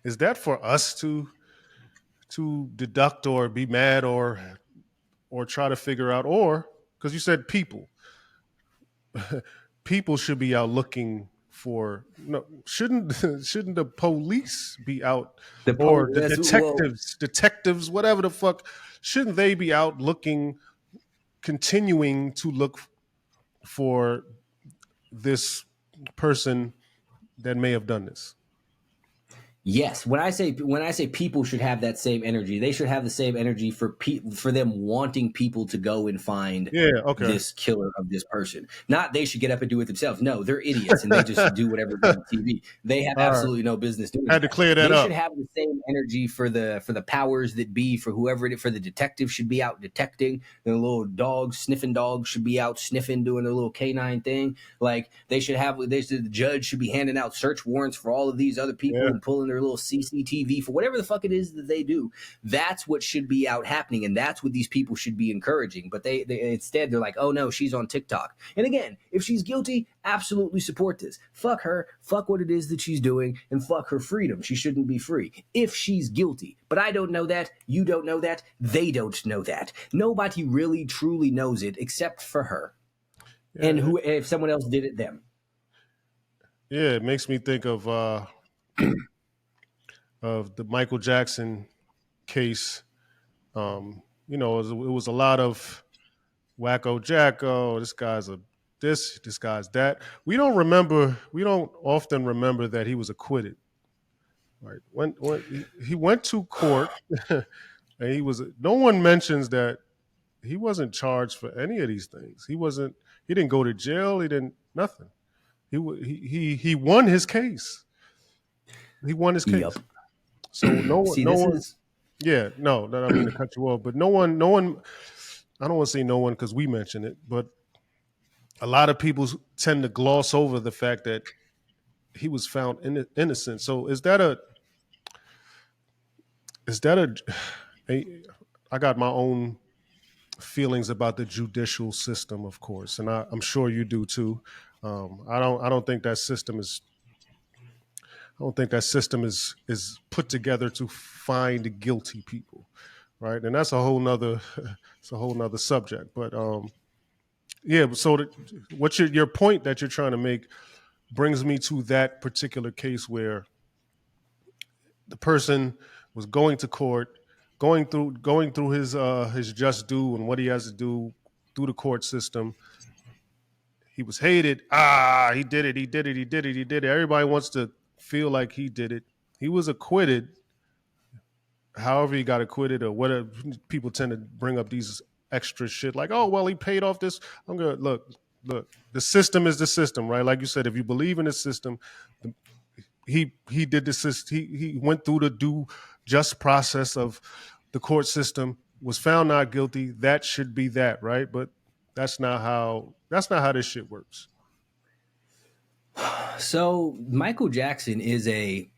A: is that for us to deduct or be mad or try to figure out, or because you said people should be out looking for, no, shouldn't shouldn't the police be out,
B: The
A: or the
B: that's well,
A: detectives, whatever the fuck, shouldn't they be out looking, continuing to look for this person that may have done this?
B: yes, when I say people should have that same energy, they should have the same energy for them wanting people to go and find
A: Yeah, okay.
B: this killer of this person. Not they should get up and do it themselves. No, they're idiots and they just do whatever's on TV. They have
A: All right,
B: absolutely no business doing
A: had to
B: that.
A: clear that
B: They should
A: up.
B: have the same energy for the powers that be, for whoever it is, for the detective should be out detecting. The little dogs, sniffing dogs should be out sniffing, doing their little canine thing. Like the judge should be handing out search warrants for all of these other people
A: Yeah,
B: and pulling their little CCTV for whatever the fuck it is that they do. That's what should be out happening, and that's what these people should be encouraging. But they instead they're like, oh no, she's on TikTok. And again, if she's guilty, absolutely support this. Fuck her, fuck what it is that she's doing, and fuck her freedom. She shouldn't be free if she's guilty. But I don't know that, you don't know that, they don't know that. Nobody really truly knows it except for her. And
A: yeah,
B: who if someone else did it, them.
A: yeah. It makes me think of the Michael Jackson case. It was a lot of wacko jacko. This guy's a this guy's that. We don't often remember that he was acquitted. Right, when he went to court, and no one mentions that he wasn't charged for any of these things. He didn't go to jail. He didn't nothing. He won his case. He won his
B: Yup.
A: case. So
B: See,
A: no
B: this
A: one.
B: is
A: Yeah, no, I don't mean to cut you off, but no one. I don't want to say no one because we mentioned it, but a lot of people tend to gloss over the fact that he was found innocent. So is that I got my own feelings about the judicial system, of course, and I'm sure you do too. I don't think that system is. I don't think that system is put together to find guilty people, right? And that's a whole nother it's a whole nother subject. But yeah. So what's your point that you're trying to make brings me to that particular case where the person was going to court, going through his just due and what he has to do through the court system. He was hated. He did it. He did it. He did it. He did it. Everybody wants to feel like he did it. He was acquitted. However, he got acquitted, or whatever. People tend to bring up these extra shit like, oh well, he paid off this. I'm gonna look. The system is the system, right? Like you said, if you believe in the system, he did this. He went through the due just process of the court system. Was found not guilty. That should be that, right? But that's not how this shit works.
B: so Michael Jackson is a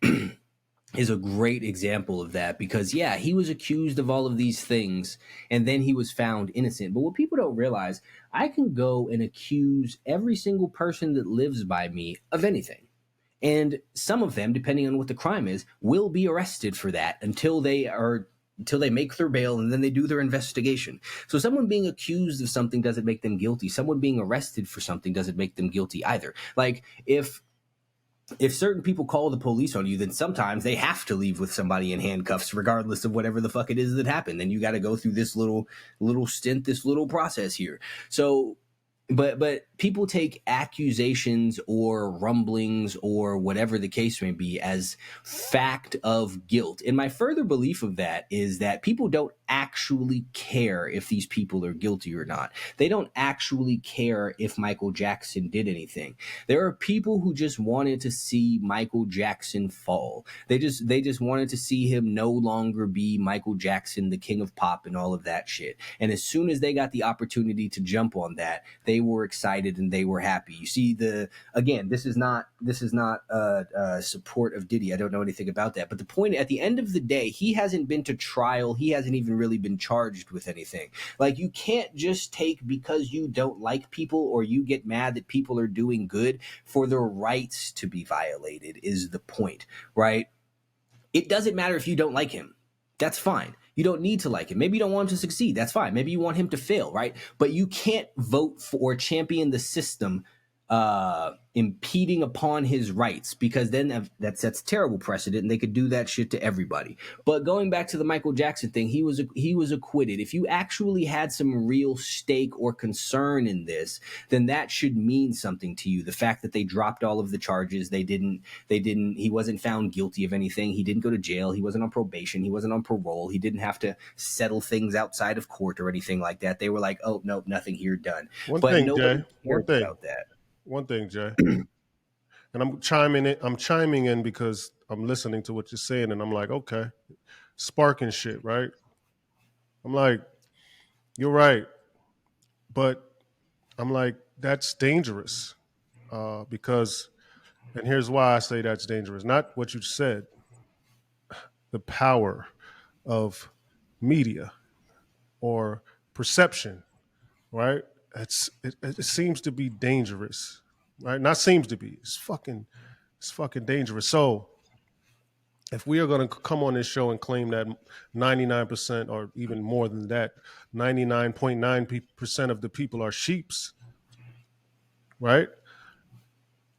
B: is a great example of that, because yeah, he was accused of all of these things and then he was found innocent. But what people don't realize, I can go and accuse every single person that lives by me of anything. And some of them, depending on what the crime is, will be arrested for that until they make their bail and then they do their investigation. So someone being accused of something doesn't make them guilty. Someone being arrested for something doesn't make them guilty either. Like if certain people call the police on you, then sometimes they have to leave with somebody in handcuffs, regardless of whatever the fuck it is that happened. Then you got to go through this little stint, this little process here. So but people take accusations or rumblings or whatever the case may be as fact of guilt. And my further belief of that is that people don't actually care if these people are guilty or not. They don't actually care if Michael Jackson did anything. There are people who just wanted to see Michael Jackson fall. They just wanted to see him no longer be Michael Jackson, the king of pop and all of that shit. And as soon as they got the opportunity to jump on that, they were excited and they were happy. You see, this is not support of Diddy. I don't know anything about that. But the point, at the end of the day, he hasn't been to trial. He hasn't even really been charged with anything. Like, you can't just take, because you don't like people or you get mad that people are doing good, for their rights to be violated, is the point, right? It doesn't matter if you don't like him. That's fine. You don't need to like him. Maybe you don't want him to succeed. That's fine. Maybe you want him to fail, right? But you can't vote for or champion the system impeding upon his rights, because then that sets terrible precedent, and they could do that shit to everybody. But going back to the Michael Jackson thing, he was acquitted. If you actually had some real stake or concern in this, then that should mean something to you. The fact that they dropped all of the charges, he wasn't found guilty of anything. He didn't go to jail. He wasn't on probation. He wasn't on parole. He didn't have to settle things outside of court or anything like that. They were like, oh, nope, nothing here, done. But nobody cares about that.
A: One thing, Jay. And I'm chiming in because I'm listening to what you're saying, and I'm like, okay, sparking shit, right? I'm like, you're right, but I'm like, that's dangerous, because, and here's why I say that's dangerous. Not what you said, the power of media or perception, right? It seems to be dangerous, right? Not seems to be. It's fucking dangerous. So if we are going to come on this show and claim that 99% or even more than that, 99.9% of the people are sheeps, right?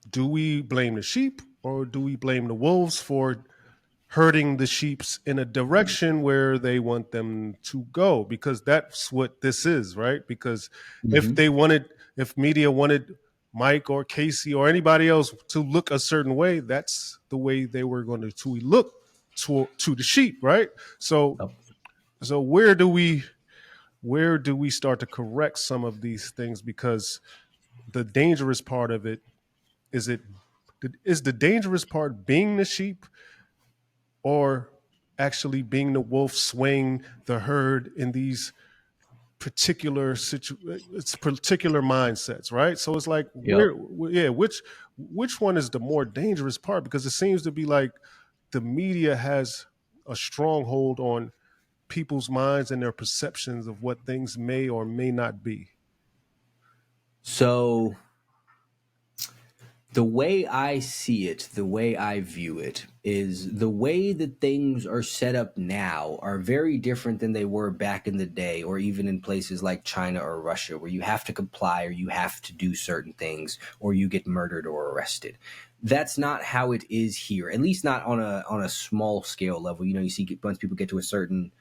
A: Do we blame the sheep or do we blame the wolves for herding the sheeps in a direction where they want them to go? Because that's what this is, right? Because if media wanted Mike or Casey or anybody else to look a certain way, that's the way they were going to look to the sheep, right? So where do we start to correct some of these things? Because the dangerous part of it is the dangerous part being the sheep, or actually being the wolf, swaying the herd in these particular mindsets, right? So it's like, which one is the more dangerous part? Because it seems to be like the media has a stronghold on people's minds and their perceptions of what things may or may not be.
B: So the way I see it, the way I view it, is the way that things are set up now are very different than they were back in the day, or even in places like China or Russia, where you have to comply or you have to do certain things or you get murdered or arrested. That's not how it is here, at least not on a small scale level. You know, you see once people get to a certain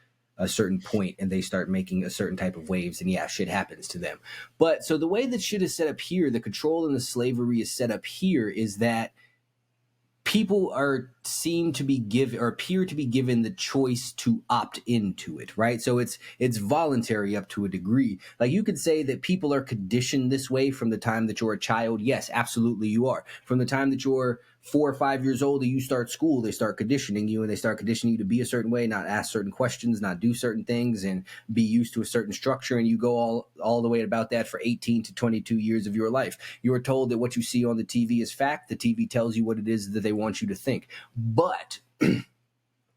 B: point and they start making a certain type of waves, and shit happens to them. But so the way that shit is set up here, the control and the slavery is set up here, is that people appear to be given the choice to opt into it, right? So it's voluntary up to a degree. Like, you could say that people are conditioned this way from the time that you're a child. Yes, absolutely you are. From the time that you're 4 or 5 years old and you start school, they start conditioning you, and they start conditioning you to be a certain way, not ask certain questions, not do certain things, and be used to a certain structure. And you go all the way about that for 18 to 22 years of your life. You are told that what you see on the TV is fact. The TV tells you what it is that they want you to think. But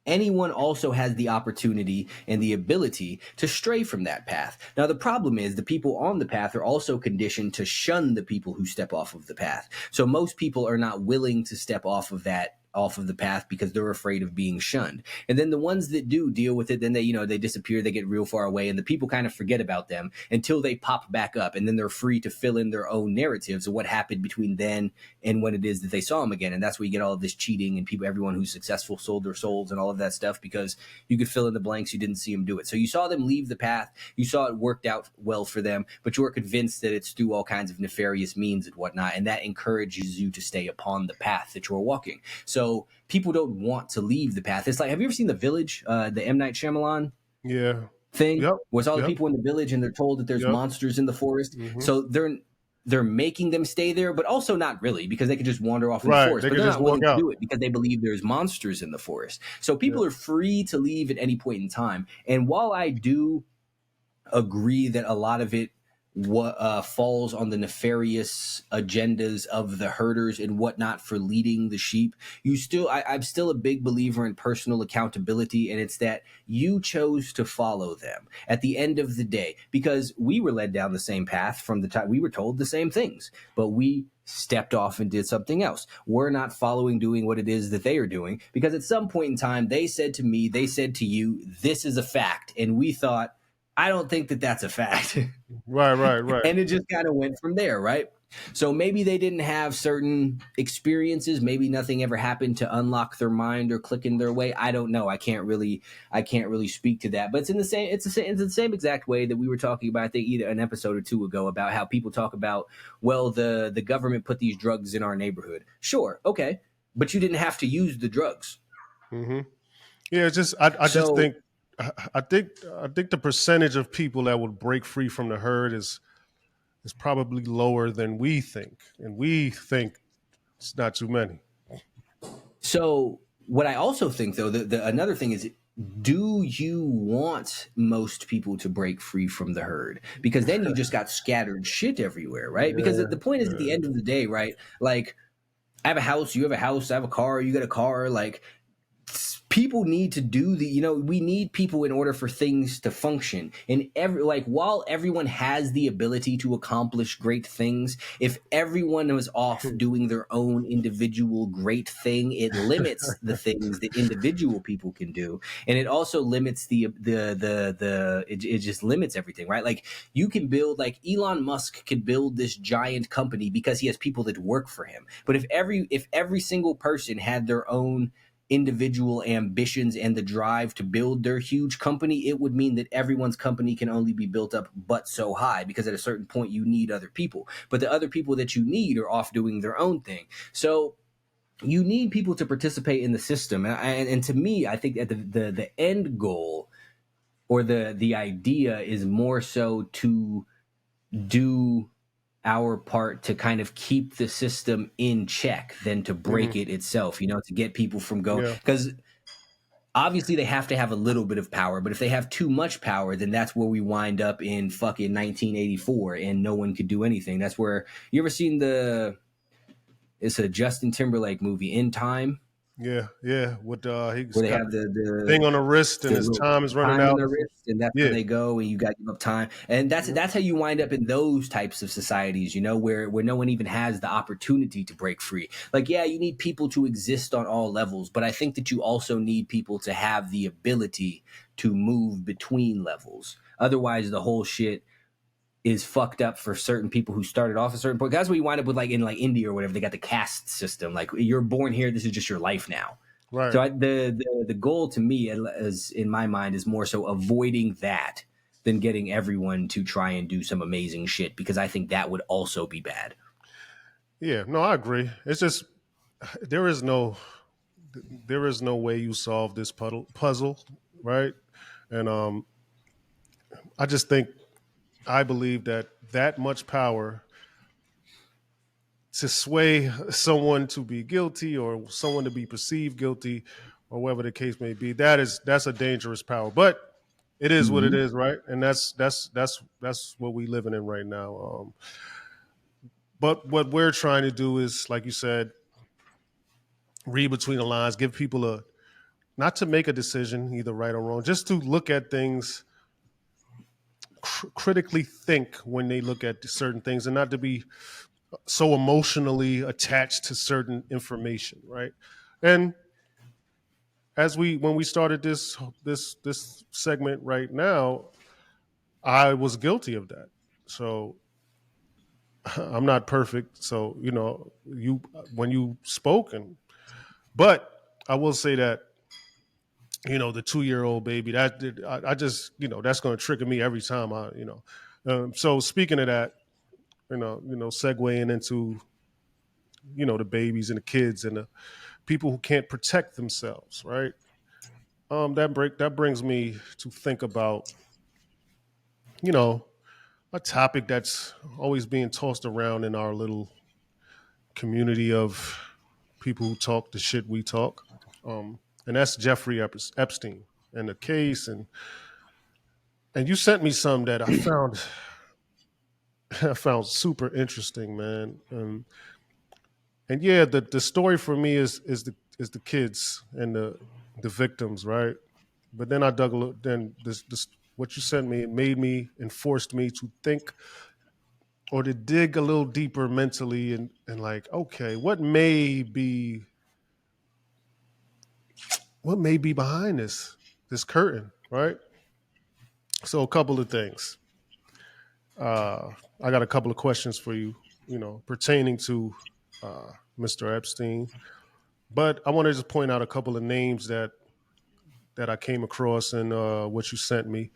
B: anyone also has the opportunity and the ability to stray from that path. Now, the problem is the people on the path are also conditioned to shun the people who step off of the path. So most people are not willing to step off of that off of the path because they're afraid of being shunned. And then the ones that do deal with it, then they disappear, they get real far away, and the people kind of forget about them until they pop back up, and then they're free to fill in their own narratives of what happened between then and when it is that they saw them again. And that's where you get all of this cheating and everyone who's successful sold their souls and all of that stuff, because you could fill in the blanks, you didn't see them do it. So you saw them leave the path, you saw it worked out well for them, but you were convinced that it's through all kinds of nefarious means and whatnot, and that encourages you to stay upon the path that you're walking. So people don't want to leave the path. It's like, have you ever seen The Village, the M. Night Shyamalan
A: Yeah.
B: thing,
A: Yep.
B: where it's all the
A: Yep.
B: people in the village and they're told that there's
A: Yep.
B: monsters in the forest?
A: Mm-hmm.
B: So they're making them stay there, but also not really, because they could just wander off in
A: Right.
B: the forest.
A: They
B: But
A: could
B: they're
A: just
B: not willing
A: walk
B: to
A: out.
B: do it because they believe there's monsters in the forest. So people
A: Yeah.
B: are free to leave at any point in time. And while I do agree that a lot of it falls on the nefarious agendas of the herders and whatnot for leading the sheep, I'm still a big believer in personal accountability, and it's that you chose to follow them at the end of the day, because we were led down the same path from the time we were told the same things, but we stepped off and did something else. We're not doing what it is that they are doing, because at some point in time they said to me, they said to you, this is a fact, and we thought, I don't think that that's a fact.
A: Right.
B: And it just kind of went from there, right? So maybe they didn't have certain experiences. Maybe nothing ever happened to unlock their mind or click in their way. I don't know. I can't really speak to that. But it's the same exact way that we were talking about, I think, either an episode or two ago, about how people talk about, well, the government put these drugs in our neighborhood. Sure, okay, but you didn't have to use the drugs.
A: Mm-hmm. Yeah. It's just I just think I think the percentage of people that would break free from the herd is probably lower than we think, and we think it's not too many.
B: So what I also think, though, another thing is, do you want most people to break free from the herd? Because then you just got scattered shit everywhere, right? Because the point is, at the end of the day, right? Like, I have a house, you have a house, I have a car, you got a car. Like, people need to do we need people in order for things to function. And while everyone has the ability to accomplish great things, if everyone was off doing their own individual great thing, it limits the things that individual people can do, and it also limits it just limits everything, right? Like, you can build, like, Elon Musk could build this giant company because he has people that work for him. But if every single person had their own individual ambitions and the drive to build their huge company, it would mean that everyone's company can only be built up but so high, because at a certain point you need other people, but the other people that you need are off doing their own thing. So you need people to participate in the system, and to me, I think that the end goal, or the idea, is more so to do our part to kind of keep the system in check than to break it itself, to get people from going.
A: Yeah.
B: Because obviously they have to have a little bit of power, but if they have too much power, then that's where we wind up in fucking 1984 and no one could do anything. That's where, you ever seen it's a Justin Timberlake movie, In Time?
A: Yeah. With he's
B: Where they
A: got
B: have
A: the thing on the wrist and
B: the
A: his
B: little
A: time is running
B: time on
A: out.
B: their wrist, and that's where
A: Yeah.
B: they go, and you got to give up time. And that's how you wind up in those types of societies, where no one even has the opportunity to break free. Like, yeah, you need people to exist on all levels, but I think that you also need people to have the ability to move between levels. Otherwise, the whole shit is fucked up for certain people who started off a certain point. That's what you wind up with, like in like India or whatever. They got the caste system. Like, you're born here, this is just your life now.
A: Right.
B: So the goal to me, as in my mind, is more so avoiding that than getting everyone to try and do some amazing shit, because I think that would also be bad.
A: Yeah. No, I agree. It's just there is no way you solve this puzzle, right? And I believe that much power to sway someone to be guilty or someone to be perceived guilty, or whatever the case may be, that's a dangerous power. But it is what it is, right? And that's what we living in right now. But what we're trying to do is, like you said, read between the lines, give people not to make a decision, either right or wrong, just to look at things, critically think when they look at certain things, and not to be so emotionally attached to certain information, right? And when we started this segment right now, I was guilty of that. So I'm not perfect. So you when you spoke, but I will say that the 2-year-old baby I just that's going to trigger me every time so speaking of that, segueing into the babies and the kids and the people who can't protect themselves, right? That brings me to think about you know a topic that's always being tossed around in our little community of people who talk the shit we talk, and that's Jeffrey Epstein and the case. And you sent me some that I found I found super interesting, man. And yeah, the story for me is the kids and the victims, right? But then I dug a little. Then this what you sent me, it made me and forced me to think or to dig a little deeper mentally and like, okay, what may be behind this curtain, right? So a couple of things. I got a couple of questions for you, pertaining to Mr. Epstein. But I want to just point out a couple of names that I came across in what you sent me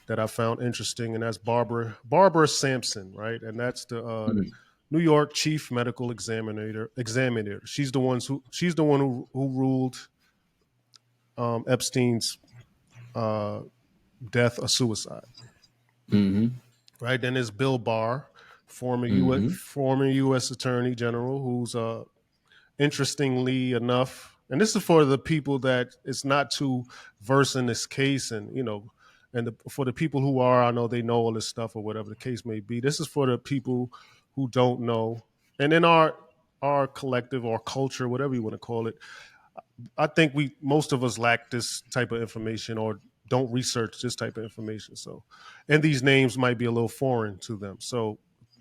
A: that I found interesting, and that's Barbara Sampson, right? And that's the
B: Mm,
A: New York Chief Medical Examiner. She's the one who ruled Epstein's uh, death a suicide,
B: mm-hmm.
A: right? Then there's Bill Barr,
B: Mm-hmm.
A: former U.S. Attorney General, who's interestingly enough, and this is for the people that it's not too versed in this case, and for the people who are, I know they know all this stuff or whatever the case may be. This is for the people who don't know, and in our collective or culture, whatever you want to call it, I think most of us lack this type of information or don't research this type of information. So, and these names might be a little foreign to them. So,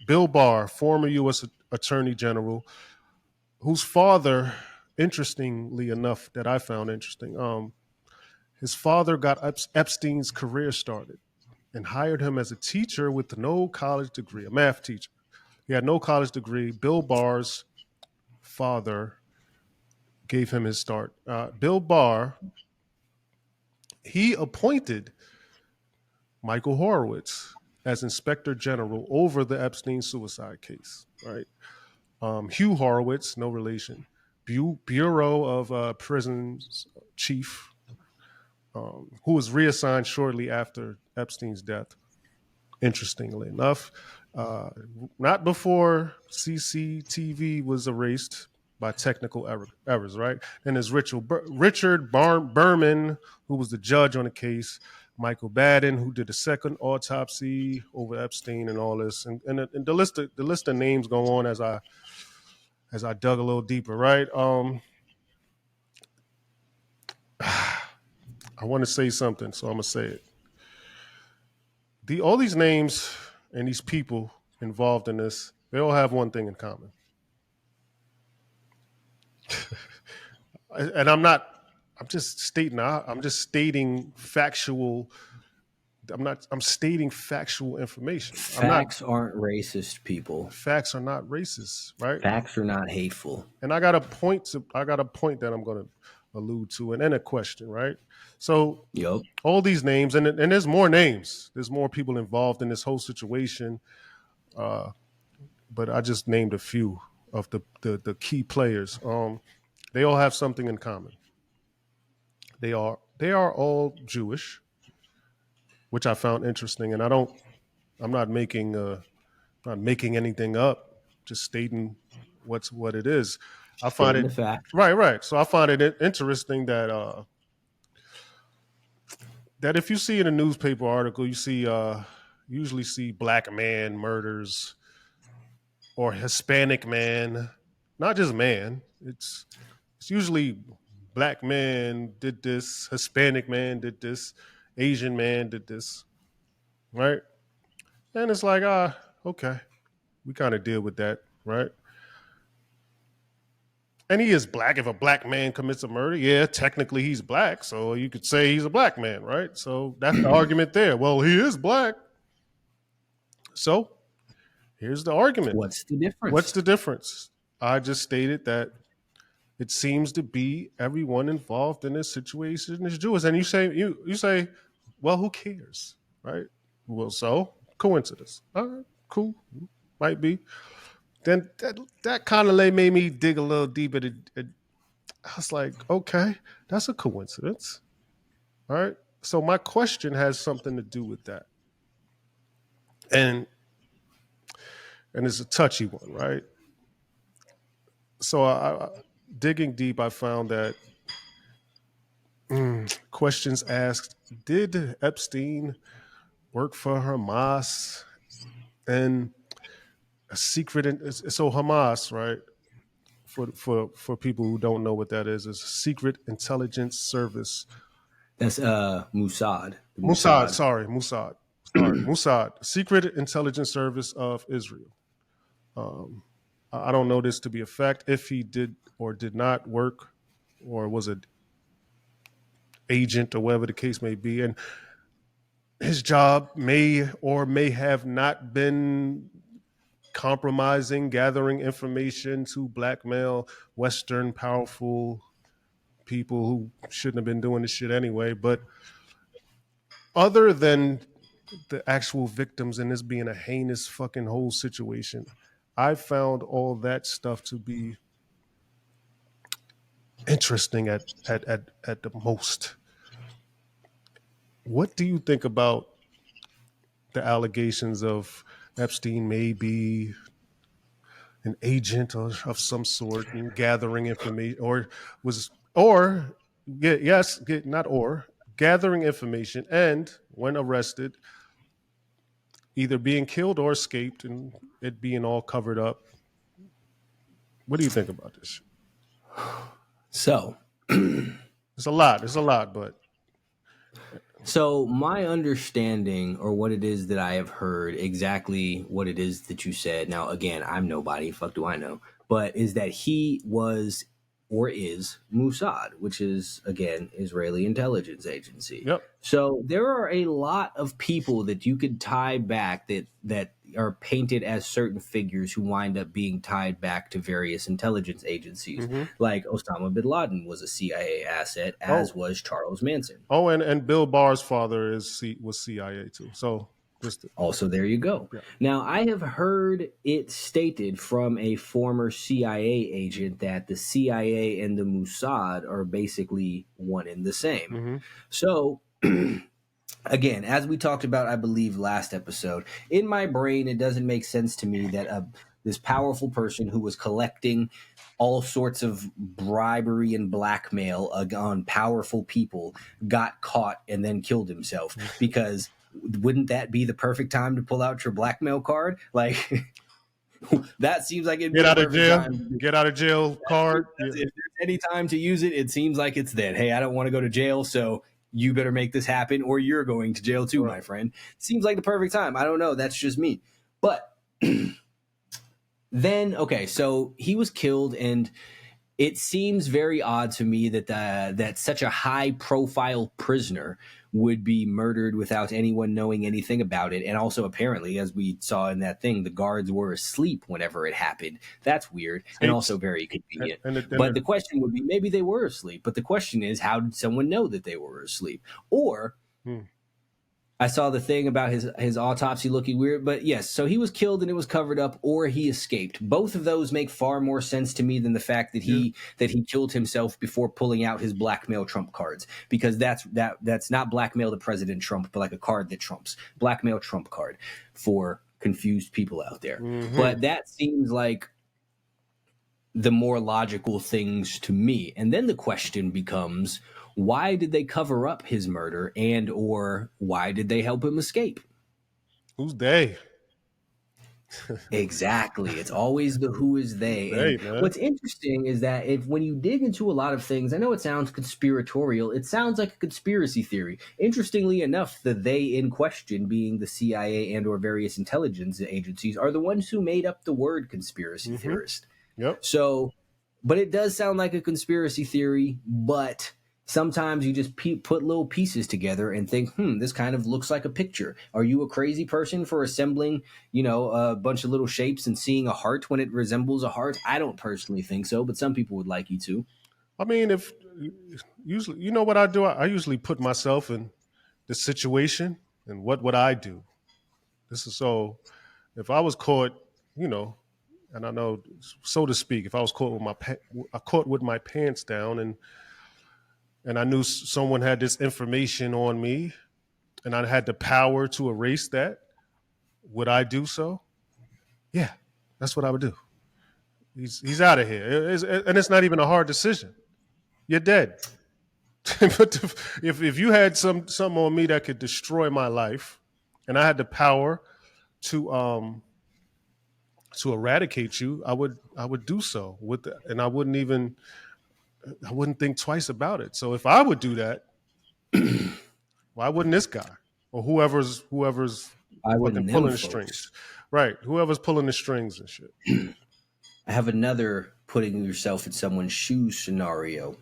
A: Bill Barr, former U.S. Attorney General, whose father, interestingly enough, that I found interesting, his father got Epstein's career started and hired him as a teacher with no college degree, a math teacher. He had no college degree. Bill Barr's father gave him his start. Bill Barr, he appointed Michael Horowitz as Inspector General over the Epstein suicide case, right? Hugh Horowitz, no relation, Bureau of Prisons chief, who was reassigned shortly after Epstein's death. Interestingly enough, uh, not before CCTV was erased by technical errors, right? And there's Richard Berman, who was the judge on the case, Michael Baden, who did the second autopsy over Epstein, and all this, and the list of names go on as I dug a little deeper, right? I want to say something, so I'm gonna say it. All these names and these people involved in this, they all have one thing in common. And I'm just stating factual. I'm stating factual information. I'm not
B: Facts aren't racist, people.
A: Facts are not racist, right?
B: Facts are not hateful.
A: And I got a point that I'm going to allude to, and then a question, right? So
B: Yup.
A: all these names, and there's more names. There's more people involved in this whole situation. Uh, but I just named a few of the key players. They all have something in common. They are all Jewish, which I found interesting. And I'm not making anything up, just stating what it is. I find
B: Stating
A: it
B: the fact.
A: right. So I find it interesting that if you see in a newspaper article, usually see black man murders or Hispanic man, not just man. It's usually black man did this, Hispanic man did this, Asian man did this, right? And it's like, okay, we kind of deal with that, right? And he is black. If a black man commits a murder, yeah, technically he's black. So you could say he's a black man, right? So that's the argument there. Well, he is black. So here's the argument.
B: What's the
A: What's
B: difference?
A: the difference? I just stated that it seems to be everyone involved in this situation is Jewish. And you say, well, who cares? Right? Well, so coincidence. All right, cool. Might be. Then that kind of made me dig a little deeper. I was like, okay, that's a coincidence. All right. So my question has something to do with that. And it's a touchy one, right? So digging deep, I found that questions asked, did Epstein work for Hamas? And a secret, so Hamas, right? For people who don't know what that is a secret intelligence service.
B: That's Mossad. The
A: Mossad,
B: Mossad.
A: Mossad, secret intelligence service of Israel. I don't know this to be a fact. If he did or did not work, or was an agent, or whatever the case may be, and his job may or may have not been compromising, gathering information to blackmail Western powerful people who shouldn't have been doing this shit anyway. But other than the actual victims and this being a heinous fucking whole situation, I found all that stuff to be interesting at the most. What do you think about the allegations of Epstein may be an agent of some sort and gathering information, or was, or not or gathering information, and when arrested, either being killed or escaped, and it being all covered up? What do you think about this?
B: So,
A: It's a lot. It's a lot, but
B: so my understanding, or what it is that I have heard, exactly what it is that you said. Now, again, I'm nobody. Fuck do I know? But is that he was or is Mossad, which is again Israeli intelligence agency.
A: yep.
B: So there are a lot of people that you could tie back that are painted as certain figures who wind up being tied back to various intelligence agencies.
A: Mm-hmm.
B: Like Osama bin Laden was a CIA asset, as was Charles Manson.
A: Oh, and Bill Barr's father was CIA too. So just
B: Also, there you go.
A: yeah.
B: Now, I have heard it stated from a former CIA agent that the CIA and the Mossad are basically one and the same.
A: Mm-hmm.
B: So, again, as we talked about, I believe, last episode, in my brain, it doesn't make sense to me that this powerful person who was collecting all sorts of bribery and blackmail on powerful people got caught and then killed himself, because wouldn't that be the perfect time to pull out your blackmail card? Like, that seems like it'd be
A: Get out
B: the
A: of
B: perfect
A: jail.
B: time.
A: Get out of jail card.
B: If there's any time to use it, it seems like it's then. Hey, I don't want to go to jail, so you better make this happen, or you're going to jail too, my friend. Seems like the perfect time. I don't know. That's just me. But then, okay, so he was killed, and it seems very odd to me that that such a high-profile prisoner would be murdered without anyone knowing anything about it. And also, apparently, as we saw in that thing, the guards were asleep whenever it happened. That's weird, and also very convenient. But the question would be, maybe they were asleep. But the question is, how did someone know that they were asleep? Or I saw the thing about his autopsy looking weird, but yes, so he was killed and it was covered up, or he escaped. Both of those make far more sense to me than the fact that he killed himself before pulling out his blackmail trump cards, because that's not blackmail to President Trump, but like a card that trumps. Blackmail trump card for confused people out there.
A: Mm-hmm.
B: But that seems like the more logical things to me. And then the question becomes, why did they cover up his murder, and or why did they help him escape?
A: Who's they?
B: Exactly. It's always the who is they. And what's interesting is that when you dig into a lot of things, I know it sounds conspiratorial. It sounds like a conspiracy theory. Interestingly enough, the they in question, being the CIA and or various intelligence agencies, are the ones who made up the word conspiracy theorist.
A: Yep.
B: So But it does sound like a conspiracy theory, but sometimes you just put little pieces together and think, this kind of looks like a picture. Are you a crazy person for assembling, a bunch of little shapes and seeing a heart when it resembles a heart? I don't personally think so, but some people would like you to.
A: I mean, if usually, you know what I do? I usually put myself in the situation and what would I do? This is so. If I was caught, you know, and I know, so to speak, if I was caught with caught with my pants down, and I knew someone had this information on me, and I had the power to erase that, would I do so? Yeah, that's what I would do. He's out of here, and it's not even a hard decision. You're dead. But if you had something on me that could destroy my life, and I had the power to eradicate you, I would do so and I wouldn't think twice about it. So if I would do that, why wouldn't this guy or whoever's
B: Why
A: fucking
B: wouldn't them
A: pulling the strings,
B: folks?
A: right? Whoever's pulling the strings and shit.
B: I have another putting yourself in someone's shoes scenario.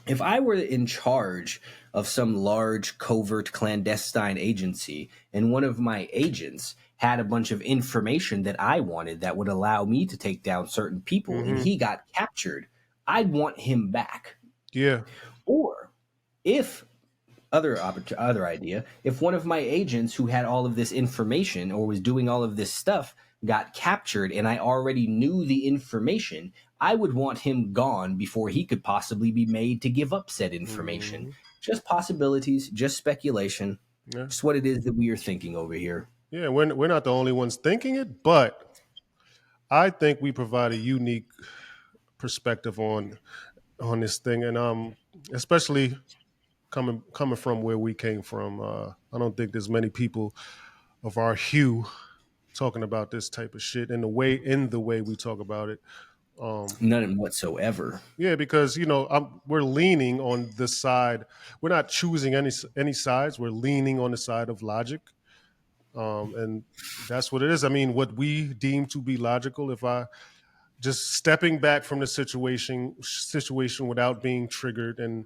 B: If I were in charge of some large, covert, clandestine agency, and one of my agents had a bunch of information that I wanted that would allow me to take down certain people, and
A: Mm-hmm.
B: he got captured, I'd want him back.
A: Yeah.
B: Or if other idea, if one of my agents who had all of this information or was doing all of this stuff got captured and I already knew the information, I would want him gone before he could possibly be made to give up said information.
A: Mm-hmm.
B: Just possibilities, just speculation,
A: Yeah.
B: just what it is that we are thinking over here.
A: Yeah. We're not the only ones thinking it, but I think we provide a unique perspective on this thing, and especially coming from where we came from. I don't think there's many people of our hue talking about this type of shit in the way we talk about it.
B: None whatsoever.
A: Yeah, because we're leaning on the side. We're not choosing any sides. We're leaning on the side of logic, and that's what it is. I mean, what we deem to be logical. If I just stepping back from the situation without being triggered, and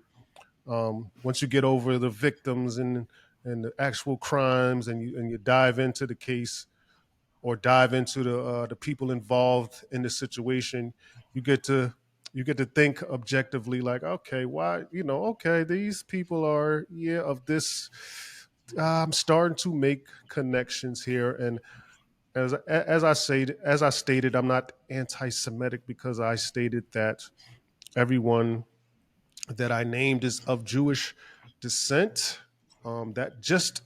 A: once you get over the victims and the actual crimes, and you dive into the case or dive into the people involved in the situation, you get to think objectively, like, okay, why, okay, these people are, of this. I'm starting to make connections here, and as I stated, I'm not anti-Semitic because I stated that everyone that I named is of Jewish descent. That just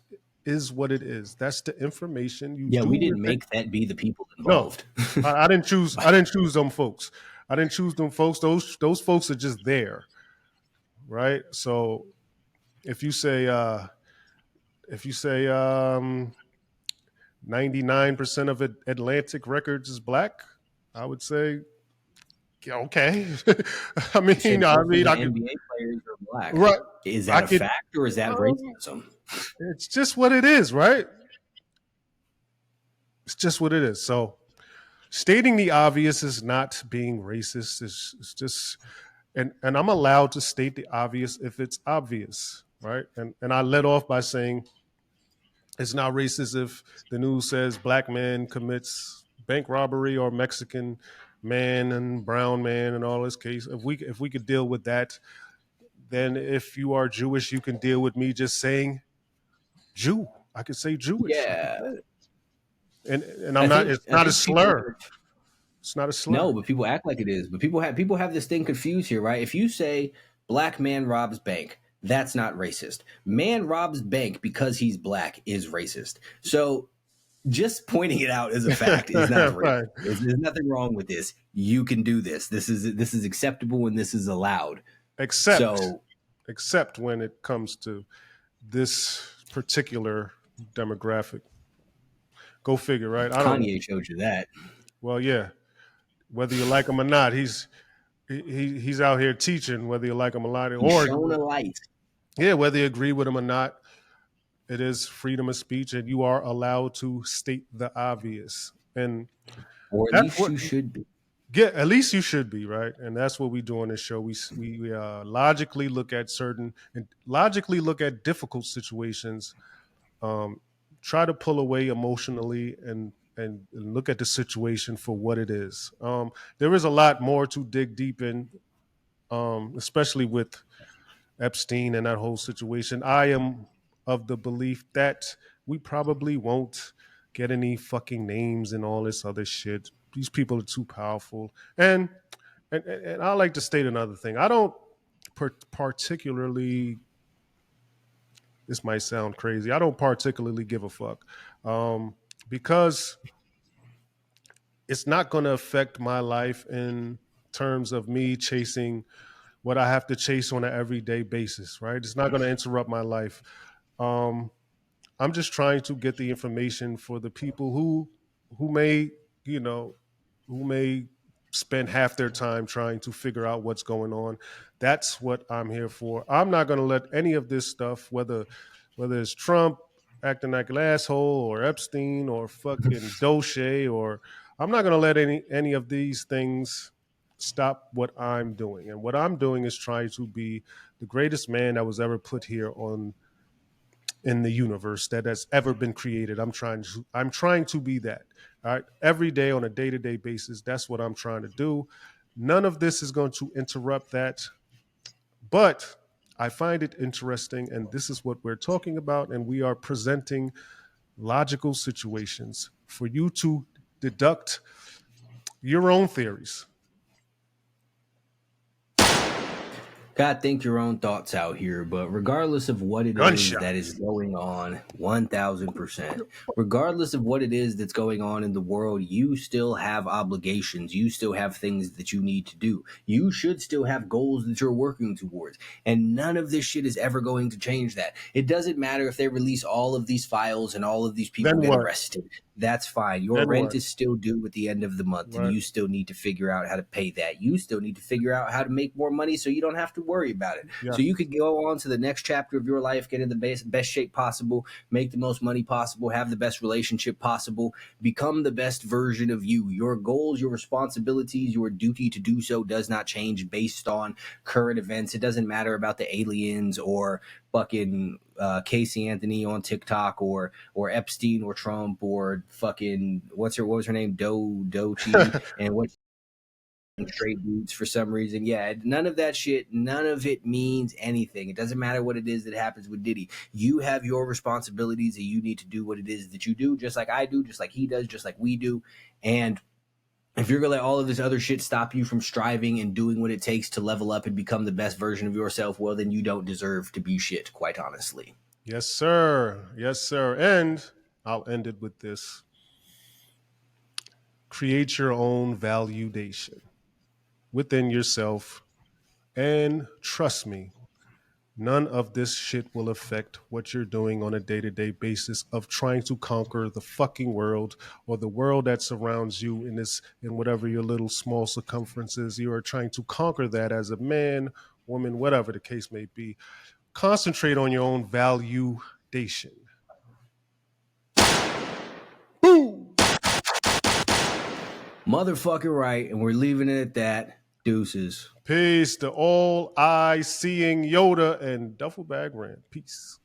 A: is what it is. That's the information. You
B: Yeah,
A: do
B: we
A: with
B: didn't
A: it.
B: make that be the people
A: No,
B: involved.
A: I didn't choose. I didn't choose them folks. I didn't choose them folks. Those folks are just there, right? So if you say if you say 99% of Atlantic Records is black, I would say, yeah, okay. I
B: You say
A: mean,
B: most of the
A: I could,
B: NBA players are black.
A: right.
B: Is
A: I
B: that a
A: could.
B: fact or is that
A: Um,
B: racism?
A: it's just what it is, right? It's just what it is. So stating the obvious is not being racist. It's just, and I'm allowed to state the obvious if it's obvious, right? And I led off by saying it's not racist if the news says black man commits bank robbery or Mexican man and brown man and all this case. If we could deal with that, then if you are Jewish, you can deal with me just saying Jew. I could say Jewish. I could
B: Yeah,
A: say it. And I'm
B: I
A: not.
B: think
A: It's
B: I
A: not a
B: think people
A: slur.
B: are.
A: It's not a
B: No,
A: slur.
B: but people act like it is. But people have this thing confused here, right? If you say black man robs bank, that's not racist. Man robs bank because he's black is racist. So just pointing it out as a fact is not racist.
A: Right.
B: There's nothing wrong with this. You can do this. This is acceptable and this is allowed.
A: Except
B: So
A: except when it comes to this particular demographic. Go figure, right? I don't know.
B: Kanye showed you that.
A: Well, yeah. Whether you like him or not, he's out here teaching. Whether you like him or not,
B: He's
A: or
B: shown a light.
A: yeah, whether you agree with him or not, it is freedom of speech, and you are allowed to state the obvious. And
B: Or at
A: that's
B: least
A: what
B: you should be.
A: Get at least you should be right, and that's what we do on this show. We logically look at certain and logically look at difficult situations, um, try to pull away emotionally, and look at the situation for what it is. There is a lot more to dig deep in, especially with Epstein and that whole situation. I am of the belief that we probably won't get any fucking names and all this other shit. These people are too powerful. And I like to state another thing. I don't particularly, this might sound crazy, I don't particularly give a fuck, because it's not going to affect my life in terms of me chasing what I have to chase on an everyday basis, right? It's not going to interrupt my life. Um, I'm just trying to get the information for the people who may, you know, who may spend half their time trying to figure out what's going on. That's what I'm here for. I'm not going to let any of this stuff, whether it's Trump acting like an asshole or Epstein or fucking Doche, or I'm not going to let any of these things stop what I'm doing. And what I'm doing is trying to be the greatest man that was ever put here on in the universe that has ever been created. I'm trying to be that. All right. Every day on a day-to-day basis. That's what I'm trying to do. None of this is going to interrupt that. But I find it interesting, and this is what we're talking about, and we are presenting logical situations for you to deduct your own theories.
B: Gotta think your own thoughts out here, but regardless of what it is
A: Gunshot.
B: that is going on, 1000%, regardless of what it is that's going on in the world, you still have obligations. You still have things that you need to do. You should still have goals that you're working towards. And none of this shit is ever going to change that. It doesn't matter if they release all of these files and all of these people
A: Then
B: get
A: what?
B: arrested. That's fine. Your
A: Then
B: rent
A: what?
B: is still due at the end of the month, and
A: Right.
B: you still need to figure out how to pay that. You still need to figure out how to make more money so you don't have to worry about it.
A: Yeah.
B: So you could go on to the next chapter of your life, get in the best shape possible, make the most money possible, have the best relationship possible, become the best version of you. Your goals, your responsibilities, your duty to do so does not change based on current events. It doesn't matter about the aliens or fucking Casey Anthony on TikTok or Epstein or Trump or fucking what was her name, Dochi, and what straight boots for some reason. Yeah, none of that shit, none of it means anything. It doesn't matter what it is that happens with Diddy. You have your responsibilities and you need to do what it is that you do, just like I do, just like he does, just like we do. And if you're gonna let all of this other shit stop you from striving and doing what it takes to level up and become the best version of yourself, well, then you don't deserve to be shit, quite honestly.
A: Yes, sir. Yes, sir. And I'll end it with this: create your own valuedation within yourself. And trust me, none of this shit will affect what you're doing on a day to day basis of trying to conquer the fucking world or the world that surrounds you in whatever your little small circumference is. You are trying to conquer that as a man, woman, whatever the case may be. Concentrate on your own valuedation. Boom!
B: Motherfucking right, and we're leaving it at that. Deuces.
A: Peace to all eye seeing Yoda and Duffel Bag Rand. Peace.